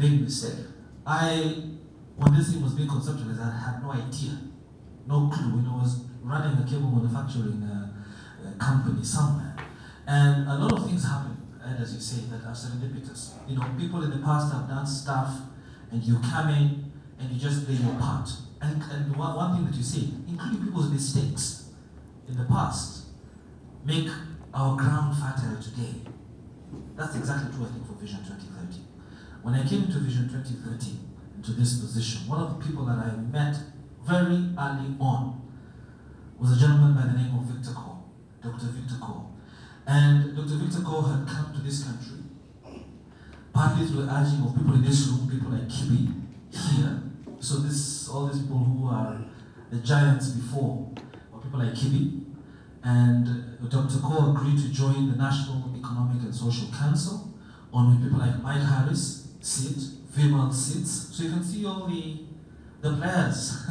big mistake. When this thing was being conceptualized, I had no idea, no clue. I was running a cable manufacturing company somewhere. And a lot of things happen, as you say, that are serendipitous. People in the past have done stuff, and you come in, and you just play your part. And one thing that you say, including people's mistakes in the past, make our ground fertile today. That's exactly true, I think, for Vision 2030. When I came into Vision 2030, into this position, one of the people that I met very early on was a gentleman by the name of Victor Cole, Dr. Victor Cole. And Dr. Victor Cole had come to this country, partly through the urging of people in this room, people like Kibi here. So all these people who are the giants before, were people like Kibi. And Dr. Cole agreed to join the National Economic and Social Council, on which people like Mike Harris sit, Vimal sits. So you can see all the players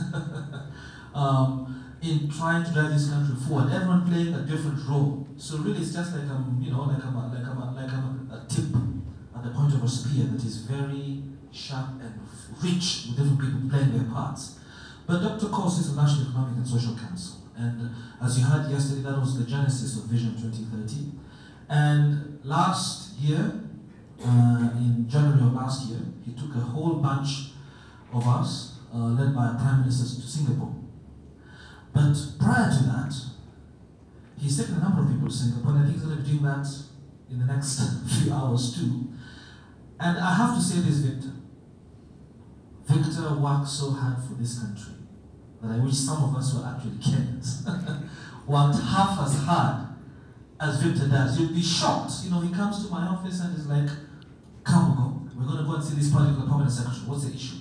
in trying to drive this country forward. Everyone playing a different role. So really, it's just like I'm a tip at the point of a spear that is very sharp and rich with different people playing their parts. But Dr. Cole sits in the National Economic and Social Council. And as you heard yesterday, that was the genesis of Vision 2030. And last year, in January of last year, he took a whole bunch of us, led by Prime Ministers, to Singapore. But prior to that, he's taken a number of people to Singapore, and I think he's going to be doing that in the next few hours too. And I have to say this, Victor. Victor worked so hard for this country that I wish some of us were actually Kenyans. Worked half as hard as Victor does. You'd be shocked. He comes to my office and is like, come, we're going to go and see this particular permanent secretary. What's the issue?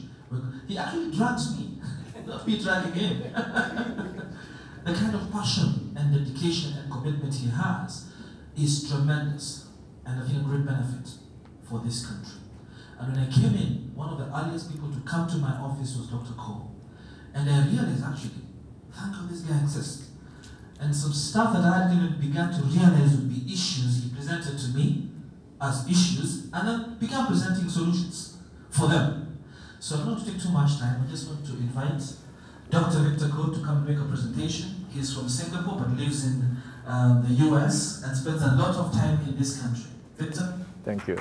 He actually drags me, not me dragging him. The kind of passion and dedication and commitment he has is tremendous, and I think a great benefit for this country. And when I came in, one of the earliest people to come to my office was Dr. Cole. And I realized, actually, thank God this guy exists. And some stuff that I hadn't even begun to realize would be issues he presented to me as issues, and then began presenting solutions for them. So I don't want to take too much time. I just want to invite Dr. Victor Cole to come and make a presentation. He's from Singapore, but lives in the US and spends a lot of time in this country. Victor? Thank you.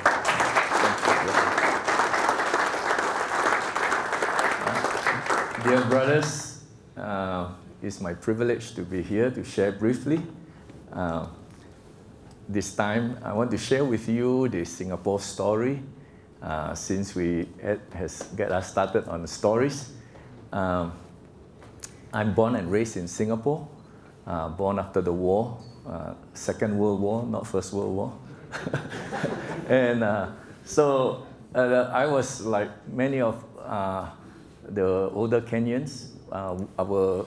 Dear brothers, it's my privilege to be here to share briefly. This time, I want to share with you the Singapore story, since Ed has get us started on the stories. I'm born and raised in Singapore, born after the war, Second World War, not First World War. And so I was like many of the older Kenyans. Our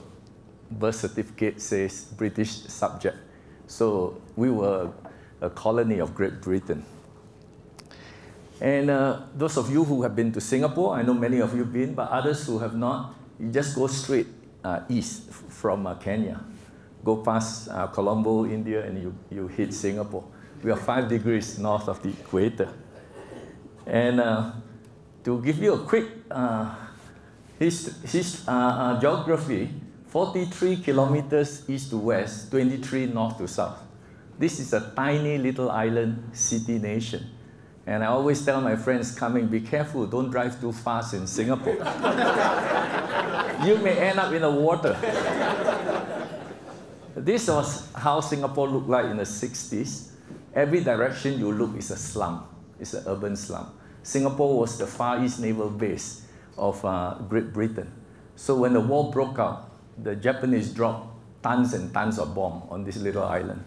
birth certificate says British subject. So we were a colony of Great Britain. And those of you who have been to Singapore, I know many of you have been, but others who have not, you just go straight east from Kenya. Go past Colombo, India, and you hit Singapore. We are 5 degrees north of the equator. And to give you a quick geography, 43 kilometers east to west, 23 north to south. This is a tiny little island city nation. And I always tell my friends coming, be careful, don't drive too fast in Singapore. You may end up in the water. This was how Singapore looked like in the 60s. Every direction you look is a slum. It's an urban slum. Singapore was the Far East Naval Base of Great Britain. So when the war broke out, the Japanese dropped tons and tons of bombs on this little island.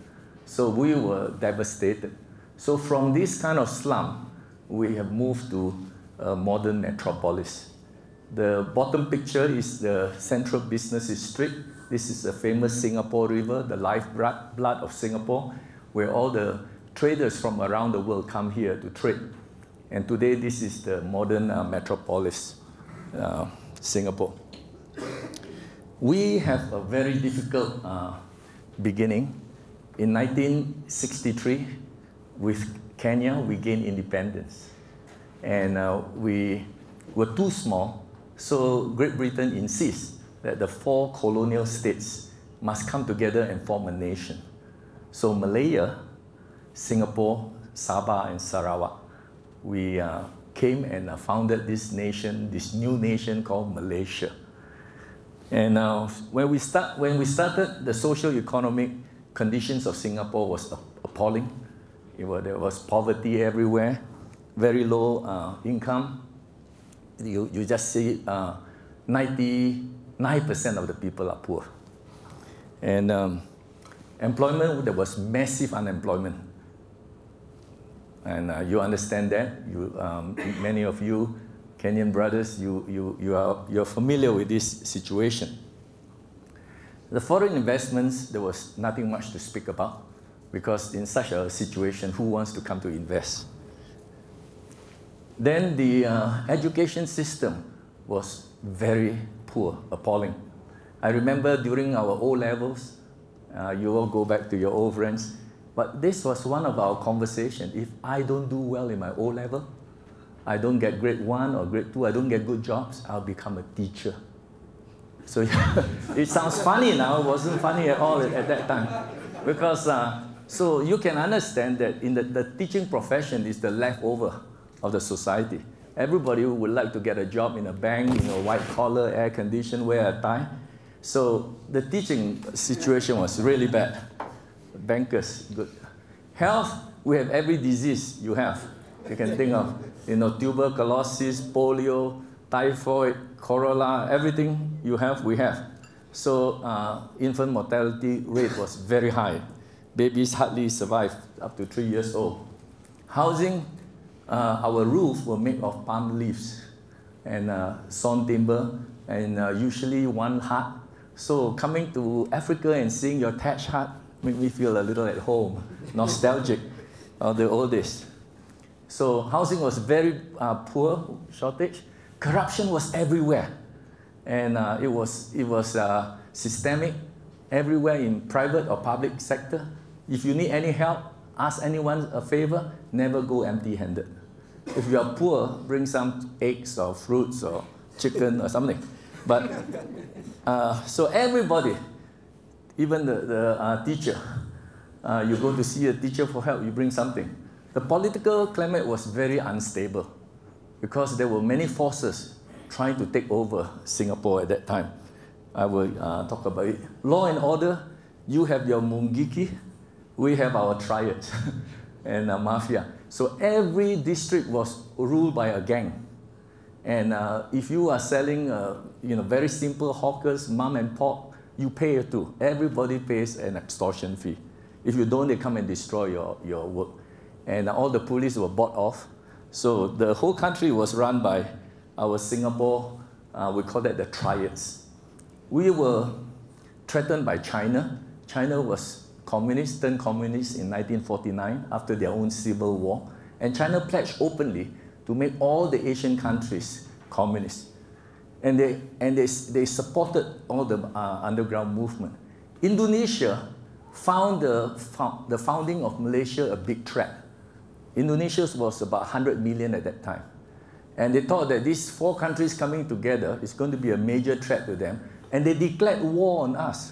So we were devastated. So from this kind of slum, we have moved to a modern metropolis. The bottom picture is the central business district. This is the famous Singapore River, the lifeblood of Singapore, where all the traders from around the world come here to trade. And today, this is the modern metropolis, Singapore. We have a very difficult beginning. In 1963, with Kenya, we gained independence. And we were too small, so Great Britain insists that the 4 colonial states must come together and form a nation. So Malaya, Singapore, Sabah, and Sarawak, we came and founded this nation, this new nation called Malaysia. And when we started, the socio-economic conditions of Singapore was appalling. There was poverty everywhere, very low income. You just see 99% of the people are poor. And employment, there was massive unemployment. And you understand that. Many of you, Kenyan brothers, you're familiar with this situation. The foreign investments, there was nothing much to speak about, because in such a situation, who wants to come to invest? Then the education system was very poor, appalling. I remember during our O-levels, you all go back to your old friends, but this was one of our conversations. If I don't do well in my O-level, I don't get grade 1 or grade 2, I don't get good jobs, I'll become a teacher. So it sounds funny now, it wasn't funny at all at that time. Because, so you can understand that in the teaching profession is the leftover of the society. Everybody would like to get a job in a bank, in a white-collar, air-conditioned, wear a tie. So the teaching situation was really bad. Bankers, good. Health, we have every disease you can think of. Tuberculosis, polio, typhoid, cholera, everything you have, we have. So infant mortality rate was very high. Babies hardly survive up to 3 years old. Housing, our roof were made of palm leaves and sawn timber, and usually one hut. So coming to Africa and seeing your thatched hut made me feel a little at home, nostalgic of the old days. So housing was very poor, shortage. Corruption was everywhere, and it was systemic everywhere in private or public sector. If you need any help, ask anyone a favor, never go empty-handed. If you are poor, bring some eggs or fruits or chicken or something. But so everybody, even the teacher, you go to see a teacher for help, you bring something. The political climate was very unstable because there were many forces trying to take over Singapore at that time. I will talk about it. Law and order, you have your Mungiki, we have our triads and mafia. So every district was ruled by a gang. And if you are selling very simple hawkers, mom and pop, you pay too. Everybody pays an extortion fee. If you don't, they come and destroy your work. And all the police were bought off. So the whole country was run by our Singapore, we call that the triads. We were threatened by China. China was communist, turned communist in 1949 after their own civil war. And China pledged openly to make all the Asian countries communist. And they supported all the underground movement. Indonesia found the founding of Malaysia a big threat. Indonesia was about 100 million at that time. And they thought that these 4 countries coming together is going to be a major threat to them. And they declared war on us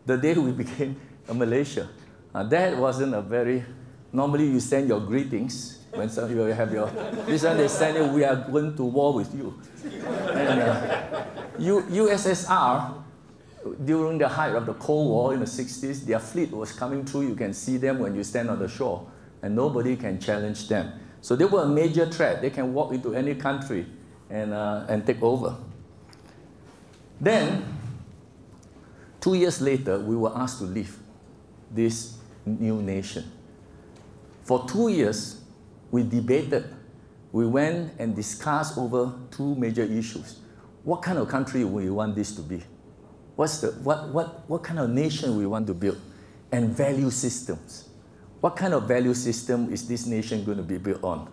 the day we became a Malaysia. That wasn't a very... Normally you send your greetings. When you have your... This one they send you, we are going to war with you. And USSR, during the height of the Cold War in the 60s, their fleet was coming through. You can see them when you stand on the shore. And nobody can challenge them. So they were a major threat. They can walk into any country and take over. Then, 2 years later, we were asked to leave this new nation. For 2 years, we debated. We went and discussed over 2 major issues. What kind of country we want this to be? What kind of nation we want to build? And value systems. What kind of value system is this nation going to be built on?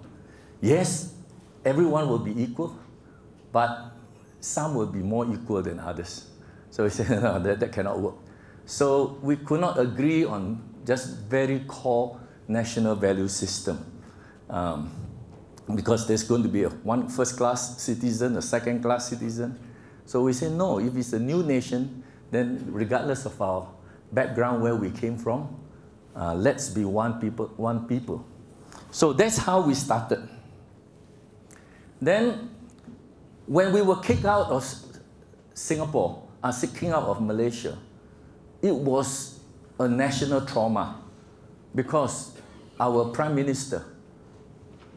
Yes, everyone will be equal, but some will be more equal than others. So we said, no, that cannot work. So we could not agree on just very core national value system. because there's going to be one first-class citizen, a second-class citizen. So we say, no, if it's a new nation, then regardless of our background, where we came from, let's be one people. So that's how we started. Then, when we were kicked out of Singapore, kicked out of Malaysia, it was a national trauma because our Prime Minister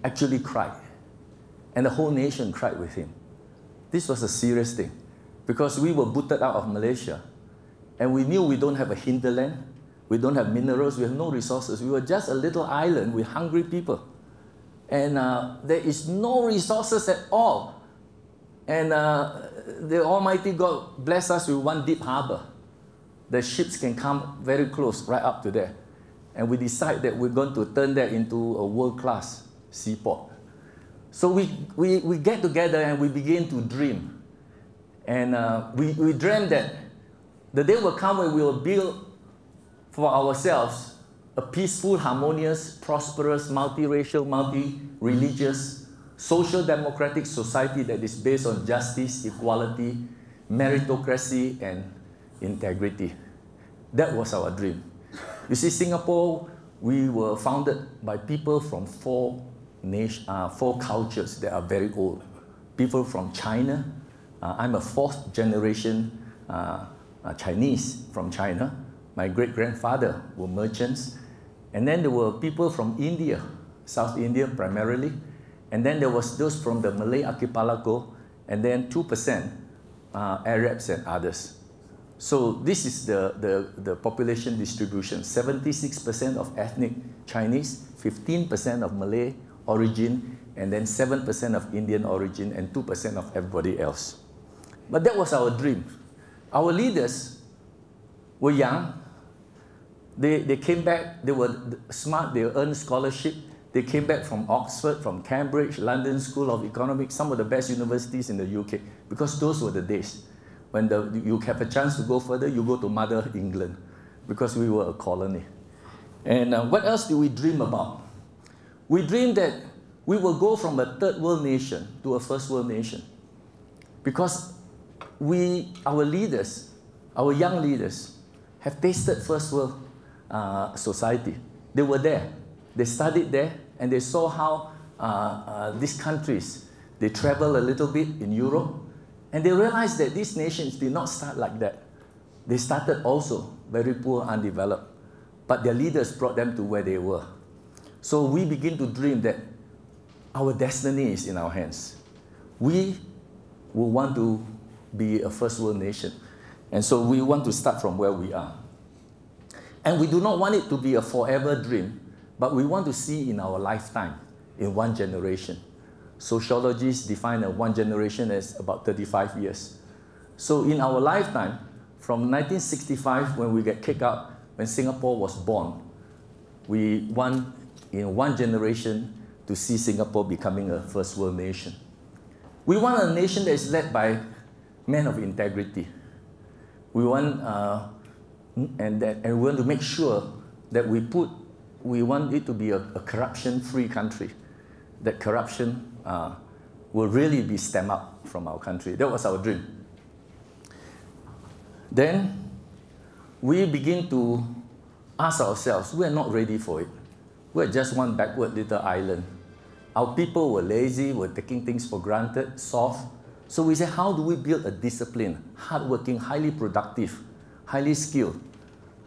actually cried, and the whole nation cried with him. This was a serious thing because we were booted out of Malaysia, and we knew we don't have a hinterland, we don't have minerals, we have no resources. We were just a little island with hungry people, and there is no resources at all. And the Almighty God blessed us with one deep harbor. The ships can come very close, right up to there. And we decide that we're going to turn that into a world-class seaport. So we get together and we begin to dream. And we dreamed that the day will come when we will build for ourselves a peaceful, harmonious, prosperous, multiracial, multi-religious, social democratic society that is based on justice, equality, meritocracy, and integrity. That was our dream. You see, Singapore, we were founded by people from four cultures that are very old. People from China. I'm a fourth generation Chinese from China. My great-grandfather were merchants. And then there were people from India, South India primarily. And then there was those from the Malay archipelago, and then 2% Arabs and others. So this is the population distribution. 76% of ethnic Chinese, 15% of Malay origin, and then 7% of Indian origin, and 2% of everybody else. But that was our dream. Our leaders were young. They came back, they were smart, they earned scholarship. They came back from Oxford, from Cambridge, London School of Economics, some of the best universities in the UK, because those were the days. When you have a chance to go further, you go to Mother England, because we were a colony. And what else do we dream about? We dreamed that we will go from a third world nation to a first world nation. Because our leaders, our young leaders, have tasted first world society. They were there. They studied there, and they saw how these countries, they traveled a little bit in Europe, and they realized that these nations did not start like that. They started also very poor, undeveloped, but their leaders brought them to where they were. So we begin to dream that our destiny is in our hands. We will want to be a first world nation, and so we want to start from where we are. And we do not want it to be a forever dream, but we want to see in our lifetime, in one generation. Sociologists define one generation as about 35 years. So in our lifetime, from 1965, when we get kicked out, when Singapore was born, we want, in one generation, to see Singapore becoming a first world nation. We want a nation that is led by men of integrity. We want, and we want to make sure that we want it to be a corruption-free country, that corruption will really be stemmed up from our country. That was our dream. Then we begin to ask ourselves, we are not ready for it. We're just one backward little island. Our people were lazy, were taking things for granted, soft. So we said, how do we build a disciplined, hardworking, highly productive, highly skilled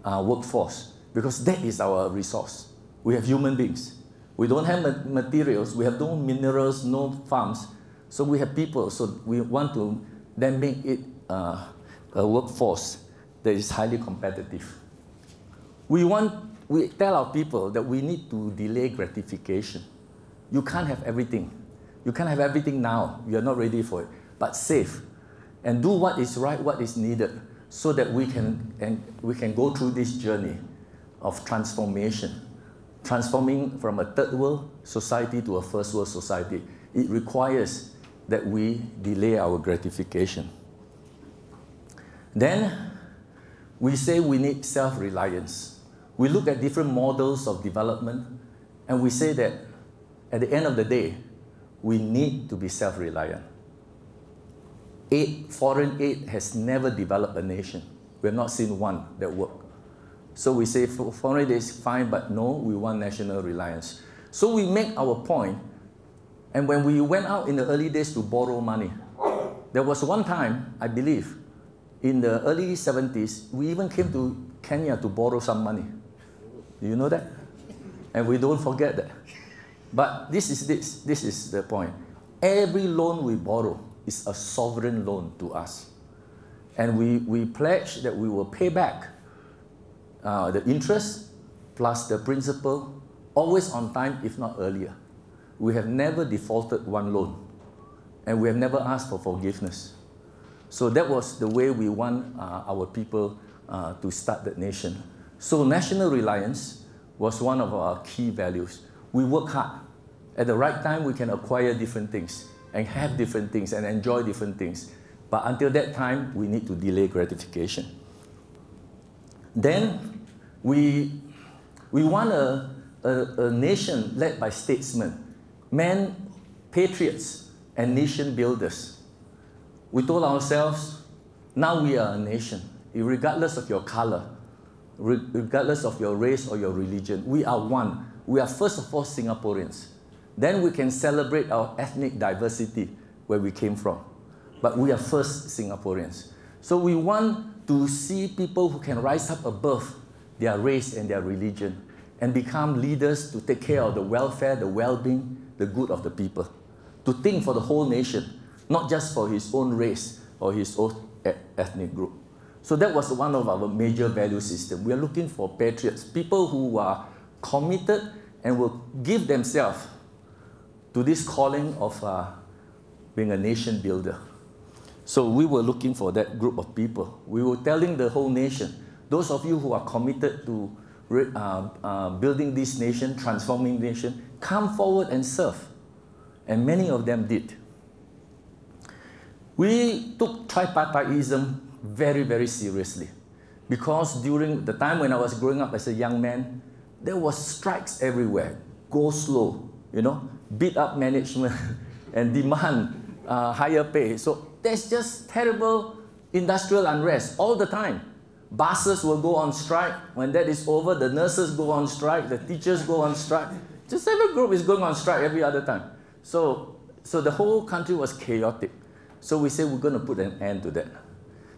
workforce? Because that is our resource. We have human beings. We don't have materials. We have no minerals, no farms. So we have people. So we want to then make it a workforce that is highly competitive. We tell our people that we need to delay gratification. You can't have everything. You can't have everything now. You are not ready for it. But save and do what is right, what is needed, so that we can go through this journey of transformation, transforming from a third world society to a first world society. It requires that we delay our gratification. Then we say we need self-reliance. We look at different models of development, and we say that at the end of the day, we need to be self-reliant. Foreign aid has never developed a nation. We have not seen one that worked. So we say foreign aid is fine, but no, we want national reliance. So we make our point, and when we went out in the early days to borrow money, there was one time, I believe, in the early 70s, we even came to Kenya to borrow some money. Do you know that? And we don't forget that. But this is the point. Every loan we borrow is a sovereign loan to us. And we pledge that we will pay back the interest plus the principal, always on time, if not earlier. We have never defaulted one loan. And we have never asked for forgiveness. So that was the way we want our people to start the nation. So national reliance was one of our key values. We work hard. At the right time, we can acquire different things and have different things and enjoy different things. But until that time, we need to delay gratification. Then we want a nation led by statesmen, men, patriots, and nation builders. We told ourselves, now we are a nation, regardless of your color, regardless of your race or your religion. We are one. We are first of all Singaporeans. Then we can celebrate our ethnic diversity where we came from. But we are first Singaporeans. So we want to see people who can rise up above their race and their religion and become leaders to take care of the welfare, the well-being, the good of the people. To think for the whole nation, not just for his own race or his own ethnic group. So that was one of our major value systems. We are looking for patriots, people who are committed and will give themselves to this calling of being a nation builder. So we were looking for that group of people. We were telling the whole nation, those of you who are committed to building this nation, transforming nation, come forward and serve. And many of them did. We took tripartitism very, very seriously. Because during the time when I was growing up as a young man, there was strikes everywhere. Go slow, you know, beat up management and demand higher pay. So there's just terrible industrial unrest all the time. Buses will go on strike. When that is over, the nurses go on strike, the teachers go on strike. Just every group is going on strike every other time. So the whole country was chaotic. So we say we're going to put an end to that.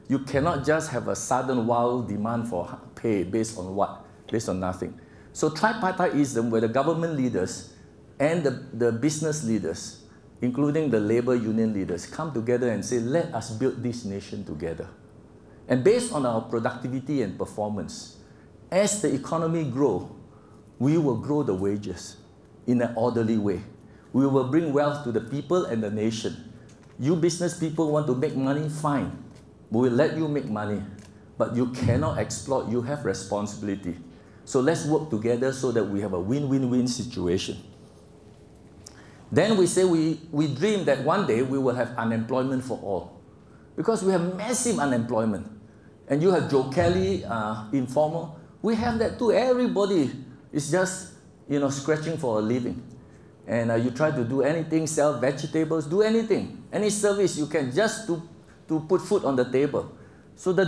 You cannot just have a sudden wild demand for pay based on what? Based on nothing. So tripartitism, where the government leaders and the business leaders, including the labor union leaders, come together and say, let us build this nation together. And based on our productivity and performance, as the economy grows, we will grow the wages in an orderly way. We will bring wealth to the people and the nation. You business people want to make money, fine. We will let you make money. But you cannot exploit, you have responsibility. So let's work together so that we have a win-win-win situation. Then we say we dream that one day we will have unemployment for all. Because we have massive unemployment. And you have Joe Kelly, informal. We have that too. Everybody is just, scratching for a living. And you try to do anything, sell vegetables, do anything. Any service you can just to put food on the table. So the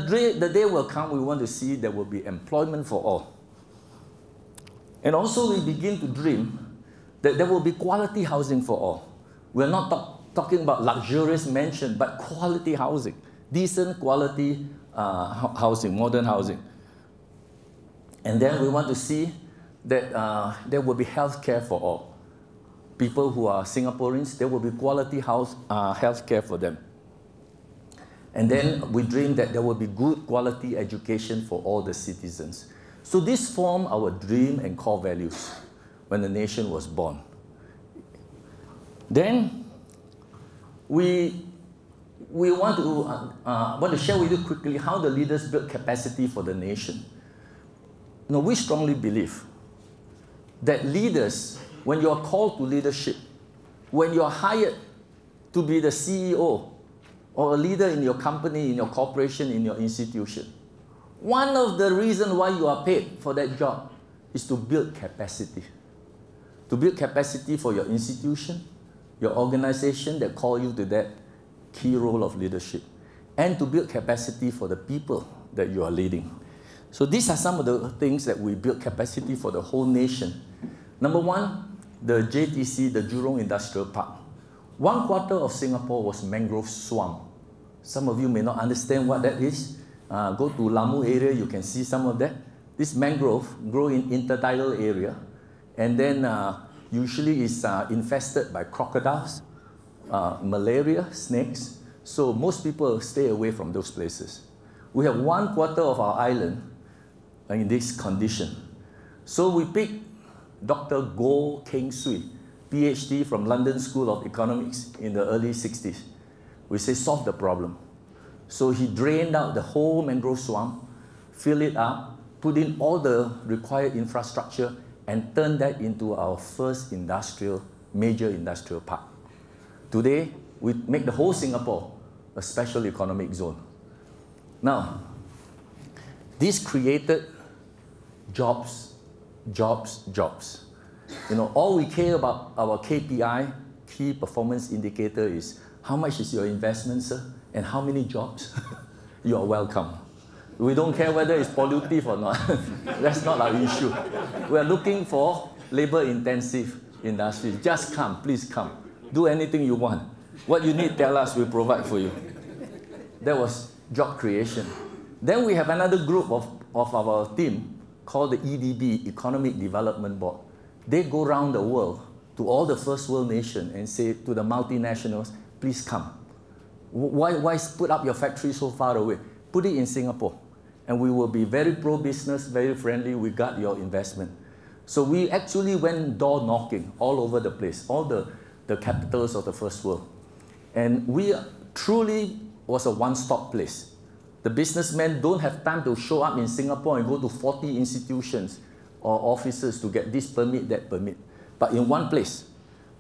day will come, we want to see there will be employment for all. And also we begin to dream that there will be quality housing for all. We're not talking about luxurious mansion, but quality housing. Decent quality housing, modern housing. And then we want to see that there will be health care for all. People who are Singaporeans, there will be quality health care for them. And then we dream that there will be good quality education for all the citizens. So this formed our dream and core values when the nation was born. Then we want to share with you quickly how the leaders built capacity for the nation. We strongly believe that leaders, when you are called to leadership, when you are hired to be the CEO or a leader in your company, in your corporation, in your institution, one of the reasons why you are paid for that job is to build capacity. To build capacity for your institution, your organization that call you to that key role of leadership, and to build capacity for the people that you are leading. So these are some of the things that we build capacity for the whole nation. Number one, the JTC, the Jurong Industrial Park. 1/4 of Singapore was mangrove swamp. Some of you may not understand what that is. Go to Lamu area, you can see some of that. This mangrove grow in intertidal area, and then usually is infested by crocodiles, malaria, snakes. So most people stay away from those places. We have 1/4 of our island in this condition. So we picked Dr. Goh Keng Swee, PhD from London School of Economics in the early 60s. We say solve the problem. So he drained out the whole mangrove swamp, fill it up, put in all the required infrastructure, and turned that into our first major industrial park. Today, we make the whole Singapore a special economic zone. Now, this created jobs, jobs, jobs. You know, all we care about our KPI, key performance indicator, is how much is your investment, sir, and how many jobs? You are welcome. We don't care whether it's pollutive or not. That's not our issue. We are looking for labor-intensive industries. Just come, please come. Do anything you want. What you need, tell us, we provide for you. That was job creation. Then we have another group of our team called the EDB, Economic Development Board. They go around the world to all the first world nations and say to the multinationals, please come. Why put up your factory so far away? Put it in Singapore. And we will be very pro-business, very friendly. We got your investment. So we actually went door knocking all over the place, all the capitals of the first world. And we truly was a one-stop place. The businessmen don't have time to show up in Singapore and go to 40 institutions or offices to get this permit, that permit. But in one place,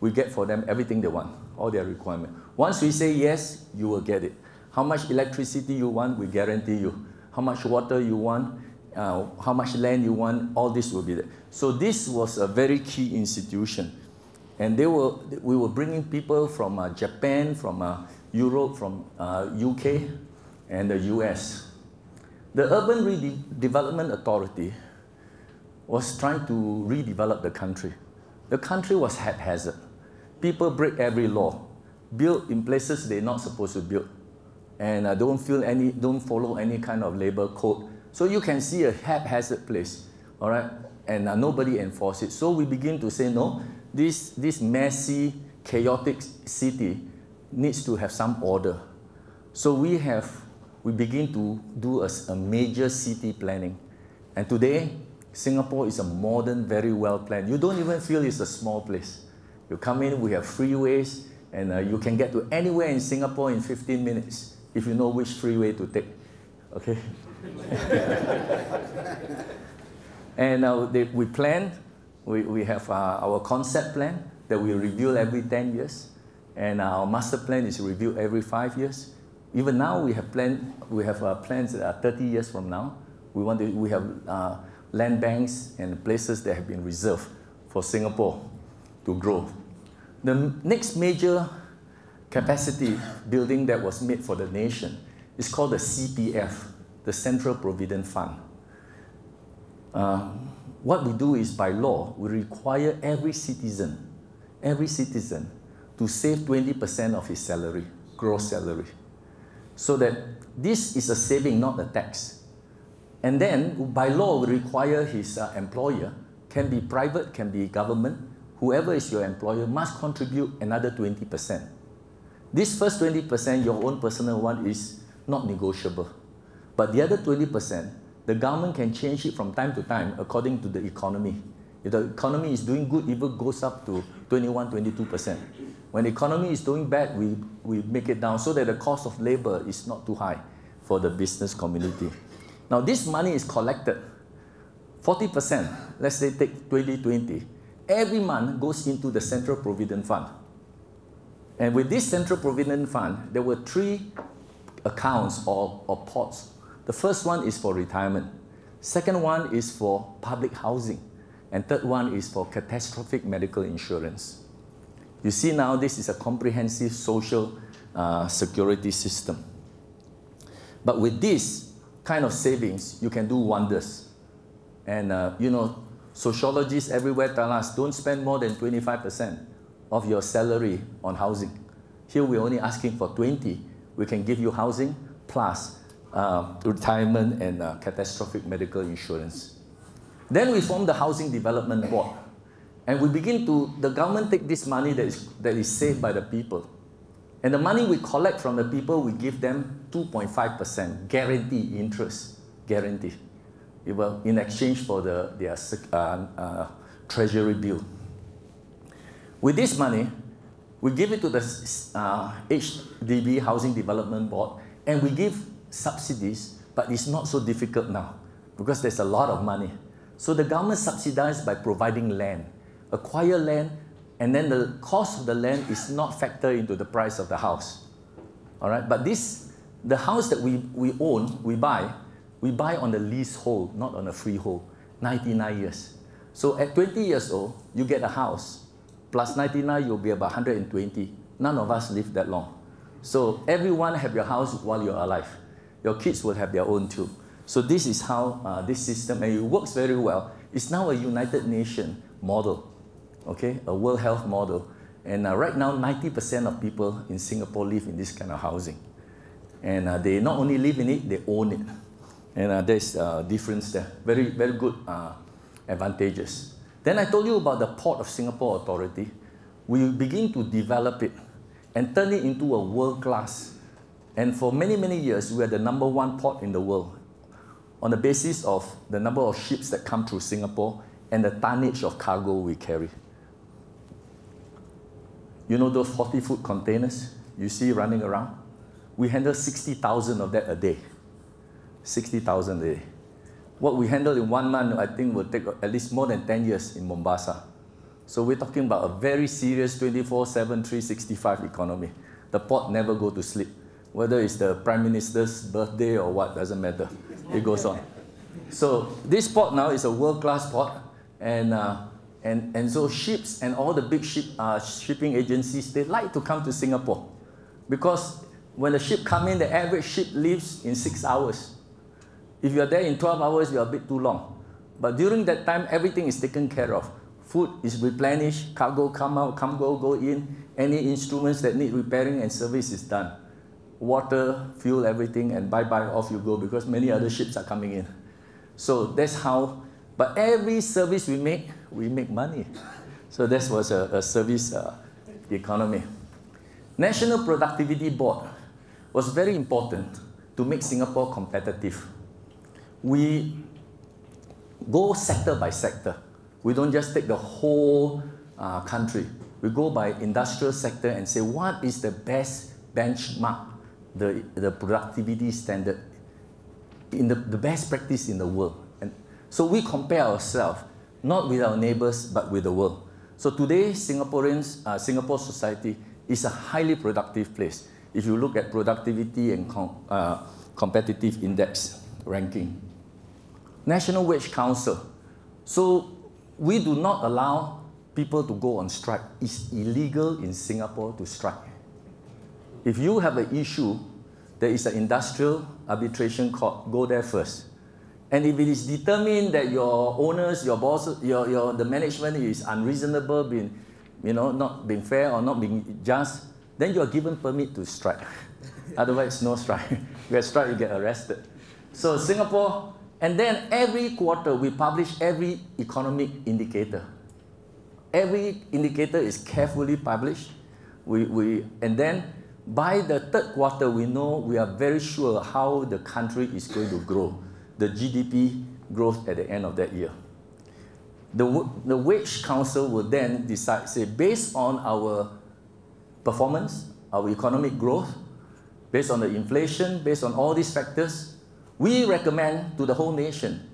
we get for them everything they want, all their requirements. Once we say yes, you will get it. How much electricity you want, we guarantee you. How much water you want, how much land you want, all this will be there. So this was a very key institution. And we were bringing people from Japan, from Europe, from UK, and the US. The Urban Redevelopment Authority was trying to redevelop the country. The country was haphazard. People break every law, build in places they're not supposed to build, and don't follow any kind of labor code. So you can see a haphazard place, all right? And nobody enforces it. So we begin to say, no, this messy, chaotic city needs to have some order. So we begin to do a major city planning. And today, Singapore is a modern, very well planned. You don't even feel it's a small place. You come in, we have freeways, and you can get to anywhere in Singapore in 15 minutes if you know which freeway to take, okay? And we plan, we have our concept plan that we review every 10 years, and our master plan is reviewed every 5 years. Even now, we have plans that are 30 years from now. We have land banks and places that have been reserved for Singapore to grow. The next major capacity building that was made for the nation is called the CPF, the Central Provident Fund. What we do is, by law, we require every citizen to save 20% of his salary, gross salary. So that this is a saving, not a tax. And then, by law, we require his employer, can be private, can be government, whoever is your employer must contribute another 20%. This first 20%, your own personal one, is not negotiable. But the other 20%, the government can change it from time to time according to the economy. If the economy is doing good, it goes up to 21, 22%. When the economy is doing bad, we make it down so that the cost of labor is not too high for the business community. Now, this money is collected. 40%, let's say take 2020, every month goes into the Central Provident Fund. And with this Central Provident Fund, there were 3 accounts or pots. The first one is for retirement. Second one is for public housing. And third one is for catastrophic medical insurance. You see now this is a comprehensive social security system. But with this kind of savings, you can do wonders. And you know, sociologists everywhere tell us, don't spend more than 25% of your salary on housing. Here we're only asking for 20. We can give you housing plus retirement and catastrophic medical insurance. Then we form the Housing Development Board. And we begin to, the government take this money that is saved by the people. And the money we collect from the people, we give them 2.5% guarantee interest, guarantee, in exchange for their treasury bill. With this money, we give it to the HDB, Housing Development Board, and we give subsidies, but it's not so difficult now because there's a lot of money. So the government subsidizes by providing land, acquire land, and then the cost of the land is not factored into the price of the house. All right, but the house that we own, we buy on the leasehold, not on a freehold, 99 years. So at 20 years old, you get a house, plus 99, you'll be about 120. None of us live that long. So everyone have your house while you're alive. Your kids will have their own too. So this is how this system, and it works very well. It's now a United Nations model. Okay, a World Health model. And right now, 90% of people in Singapore live in this kind of housing. And they not only live in it, they own it. And there's a difference there. Very, very good advantages. Then I told you about the Port of Singapore Authority. We begin to develop it and turn it into a world-class. And for many, many years, we are the #1 port in the world on the basis of the number of ships that come through Singapore and the tonnage of cargo we carry. You know those 40-foot containers you see running around? We handle 60,000 of that a day. 60,000 a day. What we handle in 1 month, I think, will take at least more than 10 years in Mombasa. So we're talking about a very serious 24/7, 365 economy. The port never go to sleep. Whether it's the Prime Minister's birthday or what, doesn't matter. It goes on. So this port now is a world-class port. And so ships and all the big shipping agencies, they like to come to Singapore. Because when the ship comes in, the average ship leaves in 6 hours. If you're there in 12 hours, you're a bit too long. But during that time, everything is taken care of. Food is replenished, cargo come out, go in. Any instruments that need repairing and service is done. Water, fuel, everything, and bye-bye, off you go, because many other ships are coming in. So that's how, but every service we make money. So that was a service economy. National Productivity Board was very important to make Singapore competitive. We go sector by sector. We don't just take the whole country. We go by industrial sector and say, what is the best benchmark, the productivity standard, in the best practice in the world. And so we compare ourselves, not with our neighbors, but with the world. So today, Singapore society is a highly productive place. If you look at productivity and competitive index ranking. National Wage Council. So we do not allow people to go on strike. It's illegal in Singapore to strike. If you have an issue, there is an industrial arbitration court. Go there first. And if it is determined that your owners, your bosses, the management is unreasonable, not being fair or not being just, then you are given permit to strike. Otherwise, no strike. You get strike, you get arrested. So Singapore, and then every quarter we publish every economic indicator. Every indicator is carefully published. And then by the third quarter, we know, we are very sure how the country is going to grow. The GDP growth at the end of that year. The Wage Council will then decide, say, based on our performance, our economic growth, based on the inflation, based on all these factors, we recommend to the whole nation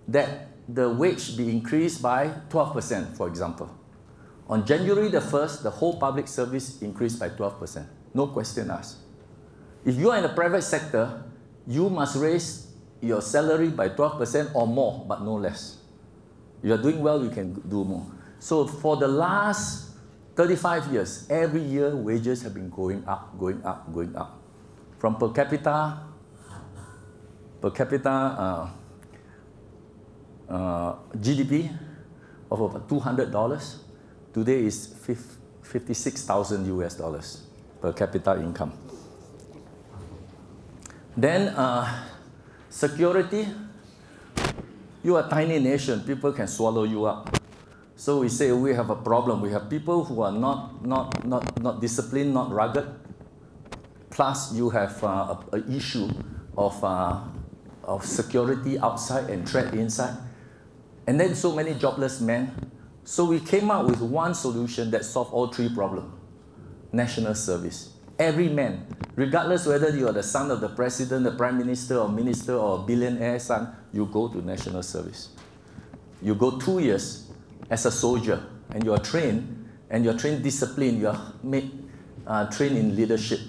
that the wage be increased by 12%, for example. On January the 1st, the whole public service increased by 12%. No question asked. If you are in the private sector, you must raise your salary by 12% or more, but no less. If you are doing well, you can do more. So for the last 35 years, every year wages have been going up, going up, going up. From per capita GDP of about $200, today is 56,000 US dollars per capita income. Then security, you are a tiny nation, people can swallow you up. So we say we have a problem. We have people who are not disciplined, not rugged. Plus you have an issue of security outside and threat inside. And then so many jobless men. So we came up with one solution that solved all three problems. National service. Every man, regardless whether you are the son of the president, the prime minister, or minister, or a billionaire son, you go to national service. You go 2 years as a soldier, and you are trained, and you are trained discipline, you are trained in leadership.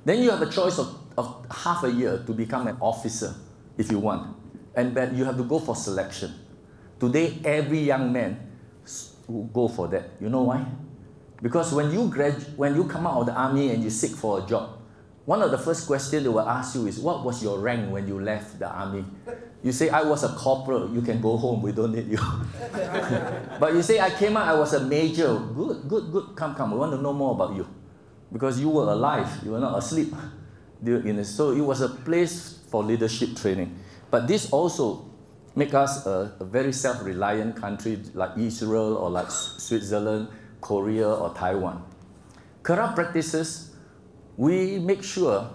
Then you have a choice of half a year to become an officer, if you want. And then you have to go for selection. Today, every young man will go for that. You know why? Because when you come out of the army and you seek for a job, one of the first questions they will ask you is, what was your rank when you left the army? You say, I was a corporal. You can go home. We don't need you. But you say, I came out, I was a major. Good, good, good. Come. We want to know more about you. Because you were alive. You were not asleep. So it was a place for leadership training. But this also makes us a very self-reliant country like Israel or like Switzerland, Korea or Taiwan. Corrupt practices, we make sure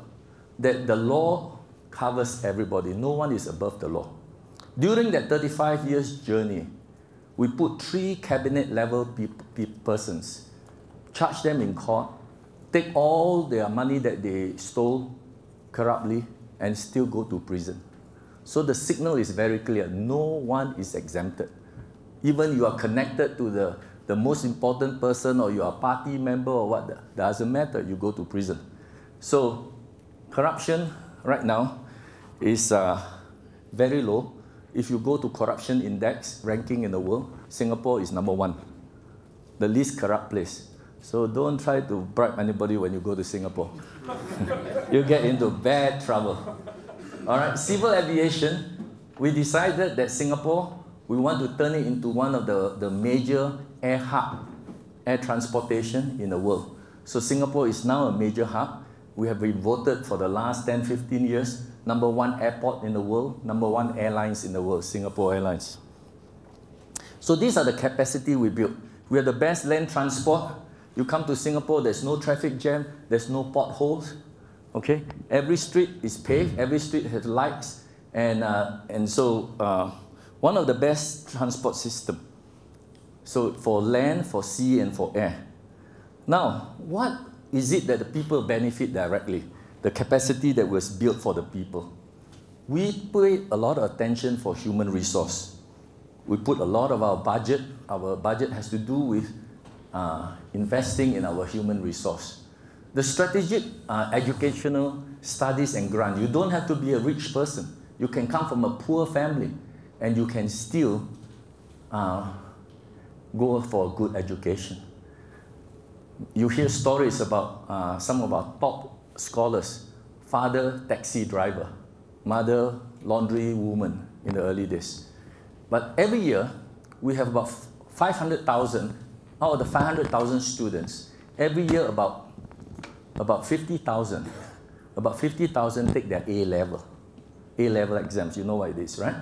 that the law covers everybody. No one is above the law. During that 35 years journey, we put 3 cabinet-level persons, charge them in court, take all their money that they stole corruptly, and still go to prison. So the signal is very clear. No one is exempted. Even you are connected to the most important person, or you are a party member or what, doesn't matter, you go to prison. So corruption right now is very low. If you go to corruption index ranking in the world, Singapore is #1, the least corrupt place. So don't try to bribe anybody when you go to Singapore. You get into bad trouble. All right, civil aviation, we decided that Singapore, we want to turn it into one of the major air hub, air transportation in the world. So Singapore is now a major hub. We have been voted for the last 10, 15 years, #1 airport in the world, #1 airlines in the world, Singapore Airlines. So these are the capacity we built. We have the best land transport. You come to Singapore, there's no traffic jam, there's no potholes. Okay? Every street is paved, every street has lights, and so one of the best transport system. So for land, for sea, and for air. Now, what is it that the people benefit directly? The capacity that was built for the people. We pay a lot of attention for human resource. We put a lot of our budget has to do with investing in our human resource. The strategic educational studies and grant, you don't have to be a rich person. You can come from a poor family and you can still go for a good education. You hear stories about some of our top scholars, father taxi driver, mother laundry woman in the early days. But every year, we have about 500,000, out of the 500,000 students, every year about 50,000 take their A-level exams. You know what it is, right?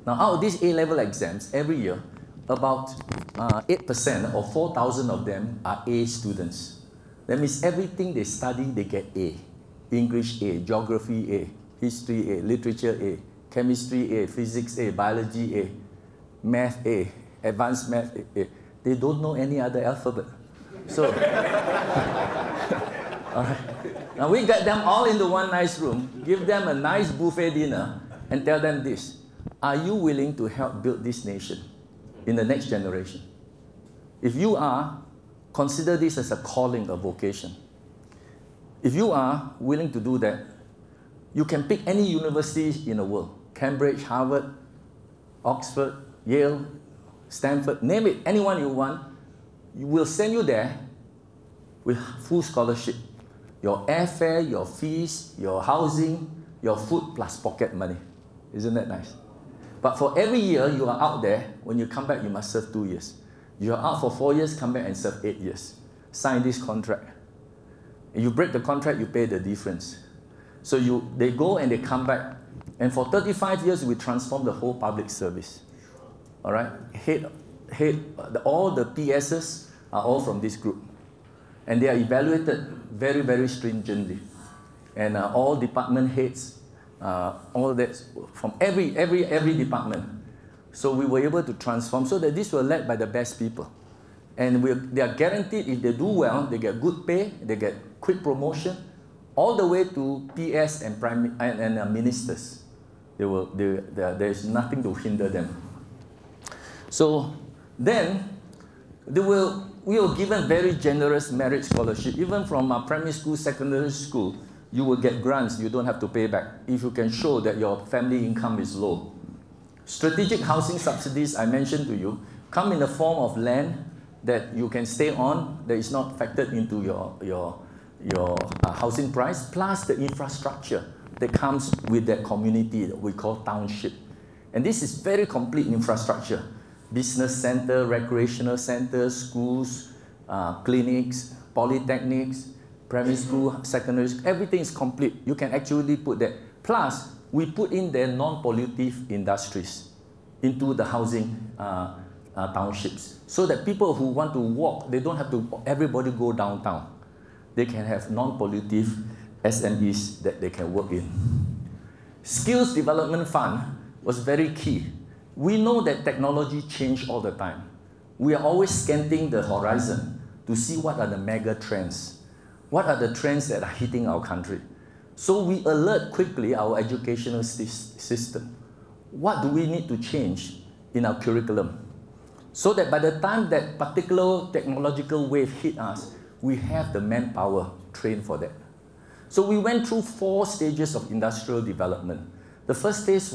Now, out of these A-level exams, every year, about 8% or 4,000 of them are A students. That means everything they study, they get A. English A, geography A, history A, literature A, chemistry A, physics A, biology A, math A, advanced math A. They don't know any other alphabet. So, all right. Now we get them all into one nice room, give them a nice buffet dinner, and tell them this: are you willing to help build this nation in the next generation? If you are, consider this as a calling, a vocation. If you are willing to do that, you can pick any university in the world: Cambridge, Harvard, Oxford, Yale, Stanford, name it, anyone you want. We will send you there, with full scholarship. Your airfare, your fees, your housing, your food, plus pocket money. Isn't that nice? But for every year you are out there, when you come back, you must serve 2 years. You are out for 4 years, come back and serve 8 years. Sign this contract. And you break the contract, you pay the difference. So they go and they come back. And for 35 years, we transform the whole public service. All right? All the PSs are all from this group. And they are evaluated very, very stringently. And all department heads, all that, from every department. So we were able to transform, so that these were led by the best people. And they are guaranteed, if they do well, they get good pay, they get quick promotion, all the way to PS and ministers. There is nothing to hinder them. So then, we were given very generous merit scholarship. Even from primary school, secondary school, you will get grants you don't have to pay back if you can show that your family income is low. Strategic housing subsidies, I mentioned to you, come in the form of land that you can stay on, that is not factored into your housing price, plus the infrastructure that comes with that community that we call township. And this is very complete infrastructure. Business center, recreational centers, schools, clinics, polytechnics, primary school, secondary school, everything is complete. You can actually put that. Plus, we put in the non-pollutive industries into the housing townships, so that people who want to walk, they don't have to, everybody go downtown. They can have non-pollutive SMEs that they can work in. Skills Development Fund was very key. We know that technology changes all the time. We are always scanning the horizon to see what are the mega trends. What are the trends that are hitting our country? So we alert quickly our educational system. What do we need to change in our curriculum? So that by the time that particular technological wave hit us, we have the manpower trained for that. So we went through 4 stages of industrial development. The first stage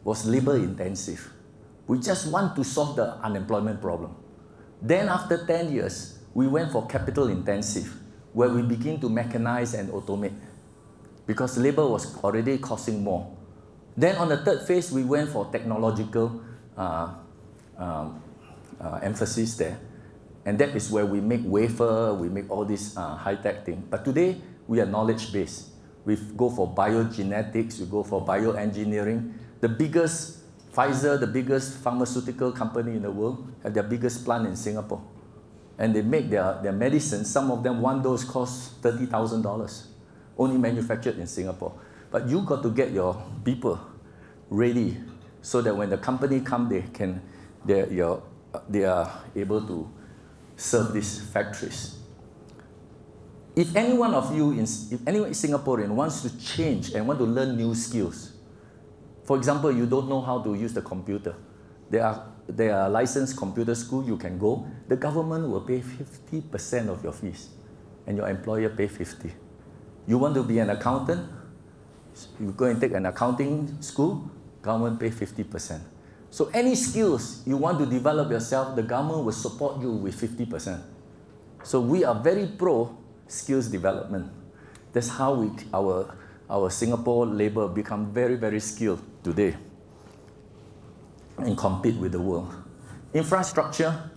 was labor intensive. We just want to solve the unemployment problem. Then after 10 years, we went for capital intensive, where we begin to mechanize and automate, because labor was already costing more. Then on the third phase, we went for technological emphasis there. And that is where we make wafer, we make all these high-tech things. But today, we are knowledge-based. We go for biogenetics, we go for bioengineering. The biggest, Pfizer, the biggest pharmaceutical company in the world, have their biggest plant in Singapore. And they make their medicine, some of them, one dose costs $30,000, only manufactured in Singapore. But you got to get your people ready so that when the company comes, they are able to serve these factories. If any one of you, if any Singaporean wants to change and want to learn new skills, for example, you don't know how to use the computer, there are licensed computer school you can go. The government will pay 50% of your fees, and your employer pay 50%. You want to be an accountant, you go and take an accounting school, government pay 50%. So any skills you want to develop yourself, the government will support you with 50%. So we are very pro skills development. That's how our Singapore labor become very, very skilled today and compete with the world. Infrastructure,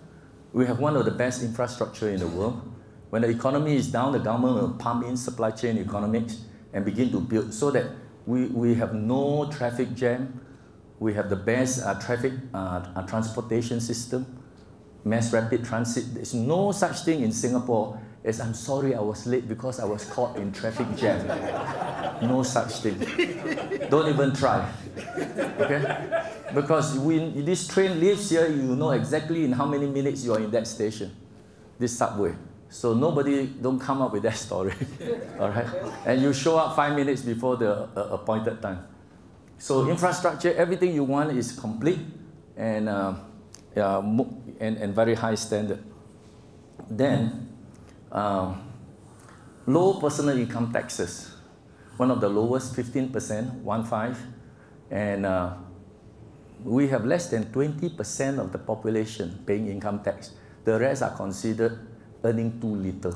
we have one of the best infrastructure in the world. When the economy is down, the government will pump in supply chain economics and begin to build so that we have no traffic jam. We have the best traffic transportation system, mass rapid transit. There's no such thing in Singapore as, I'm sorry I was late because I was caught in traffic jam. No such thing. Don't even try. Okay? Because when this train leaves here, you know exactly in how many minutes you are in that station, this subway. So nobody, don't come up with that story. All right? And you show up 5 minutes before the appointed time. So infrastructure, everything you want is complete and very high standard. Then, low personal income taxes. One of the lowest, 15%, 1.5. And we have less than 20% of the population paying income tax. The rest are considered earning too little.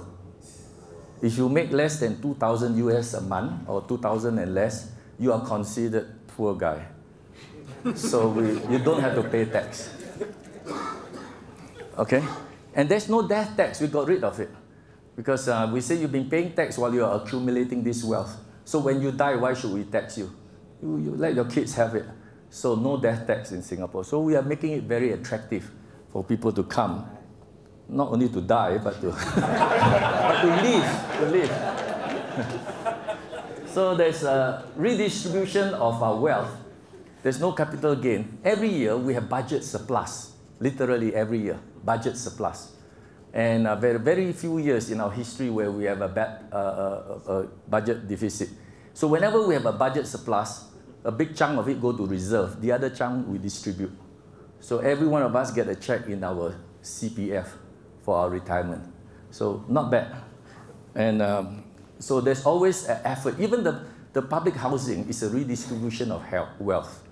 If you make less than 2,000 US a month or 2,000 and less, you are considered poor guy. So you don't have to pay tax. Okay? And there's no death tax. We got rid of it. Because we say you've been paying tax while you are accumulating this wealth. So when you die, why should we tax you? You let your kids have it. So no death tax in Singapore. So we are making it very attractive for people to come. Not only to die, but to, but to live. So there's a redistribution of our wealth. There's no capital gain. Every year we have budget surplus. Literally every year, budget surplus. And very, very few years in our history where we have a budget deficit. So whenever we have a budget surplus, a big chunk of it go to reserve. The other chunk we distribute. So every one of us get a check in our CPF for our retirement. So not bad. And so there's always an effort. Even the public housing is a redistribution of wealth.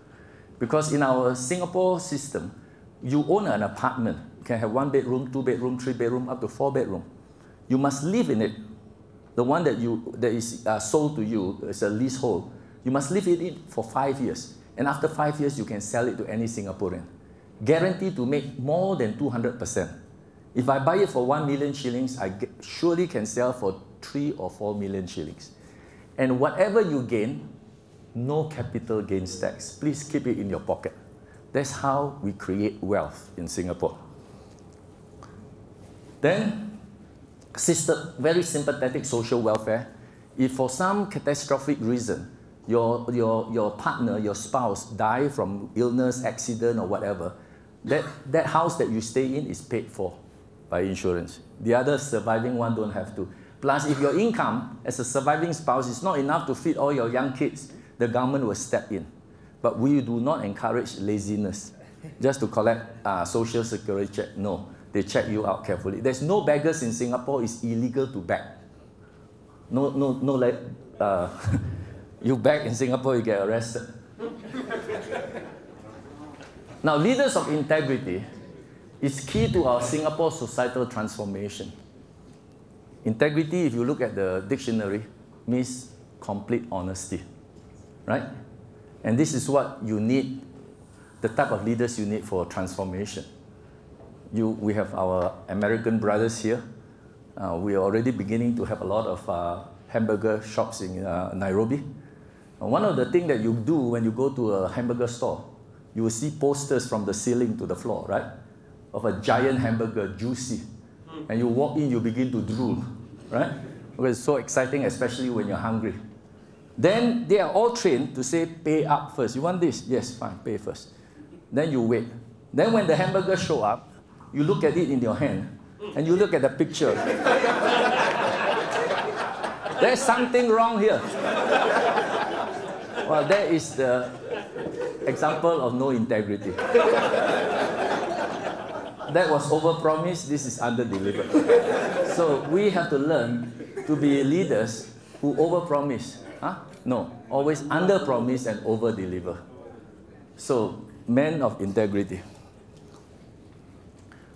Because in our Singapore system, you own an apartment. You can have 1 bedroom, 2 bedroom, 3 bedroom, up to 4 bedroom. You must live in it. The one that is sold to you is a leasehold. You must live in it for 5 years. And after 5 years, you can sell it to any Singaporean. Guaranteed to make more than 200%. If I buy it for 1 million shillings, I surely can sell for 3 or 4 million shillings. And whatever you gain, no capital gains tax. Please keep it in your pocket. That's how we create wealth in Singapore. Then, very sympathetic social welfare. If for some catastrophic reason, your partner, your spouse die from illness, accident, or whatever, that house that you stay in is paid for by insurance. The other surviving one don't have to. Plus, if your income as a surviving spouse is not enough to feed all your young kids, the government will step in. But we do not encourage laziness just to collect social security check. No, they check you out carefully. There's no beggars in Singapore. It's illegal to beg. You beg in Singapore, you get arrested. Now, leaders of integrity is key to our Singapore societal transformation. Integrity, if you look at the dictionary, means complete honesty, right? And this is what you need, the type of leaders you need for transformation. We have our American brothers here. We are already beginning to have a lot of hamburger shops in Nairobi. One of the things that you do when you go to a hamburger store, you will see posters from the ceiling to the floor, right? Of a giant hamburger, juicy. And you walk in, you begin to drool, right? Because it's so exciting, especially when you're hungry. Then they are all trained to say, pay up first. You want this? Yes, fine, pay first. Then you wait. Then when the hamburger show up, you look at it in your hand, and you look at the picture. There's something wrong here. Well, that is the example of no integrity. That was overpromised, this is under-delivered. So we have to learn to be leaders who overpromise. Huh? No, always under-promise and over-deliver. So, men of integrity.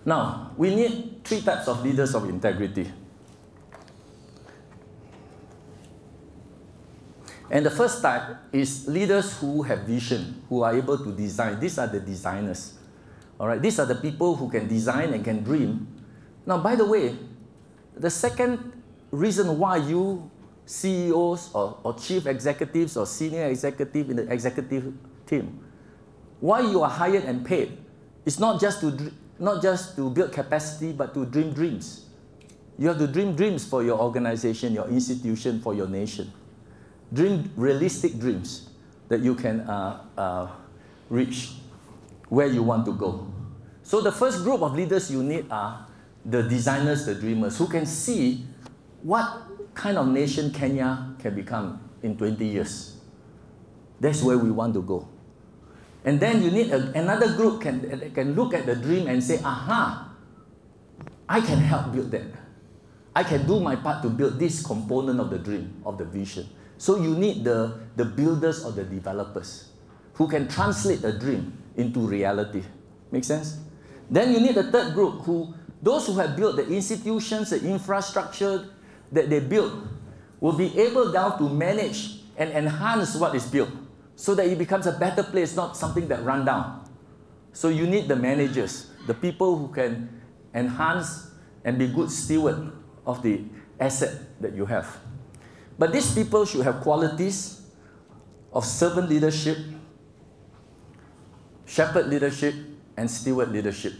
Now, we need 3 types of leaders of integrity. And the first type is leaders who have vision, who are able to design. These are the designers. All right, these are the people who can design and can dream. Now, by the way, the second reason why you CEOs or chief executives or senior executive in the executive team, why you are hired and paid, is not just to build capacity, but to dream dreams. You have to dream dreams for your organization, your institution, for your nation. Dream realistic dreams that you can reach where you want to go. So the first group of leaders you need are the designers, the dreamers, who can see what kind of nation Kenya can become in 20 years. That's where we want to go. And then you need another group can look at the dream and say, aha, I can help build that. I can do my part to build this component of the dream, of the vision. So you need the builders or the developers who can translate a dream into reality. Make sense? Then you need a third group, those who have built the institutions, the infrastructure, that they build will be able now to manage and enhance what is built so that it becomes a better place, not something that run down. So you need the managers, the people who can enhance and be good steward of the asset that you have. But these people should have qualities of servant leadership, shepherd leadership, and steward leadership.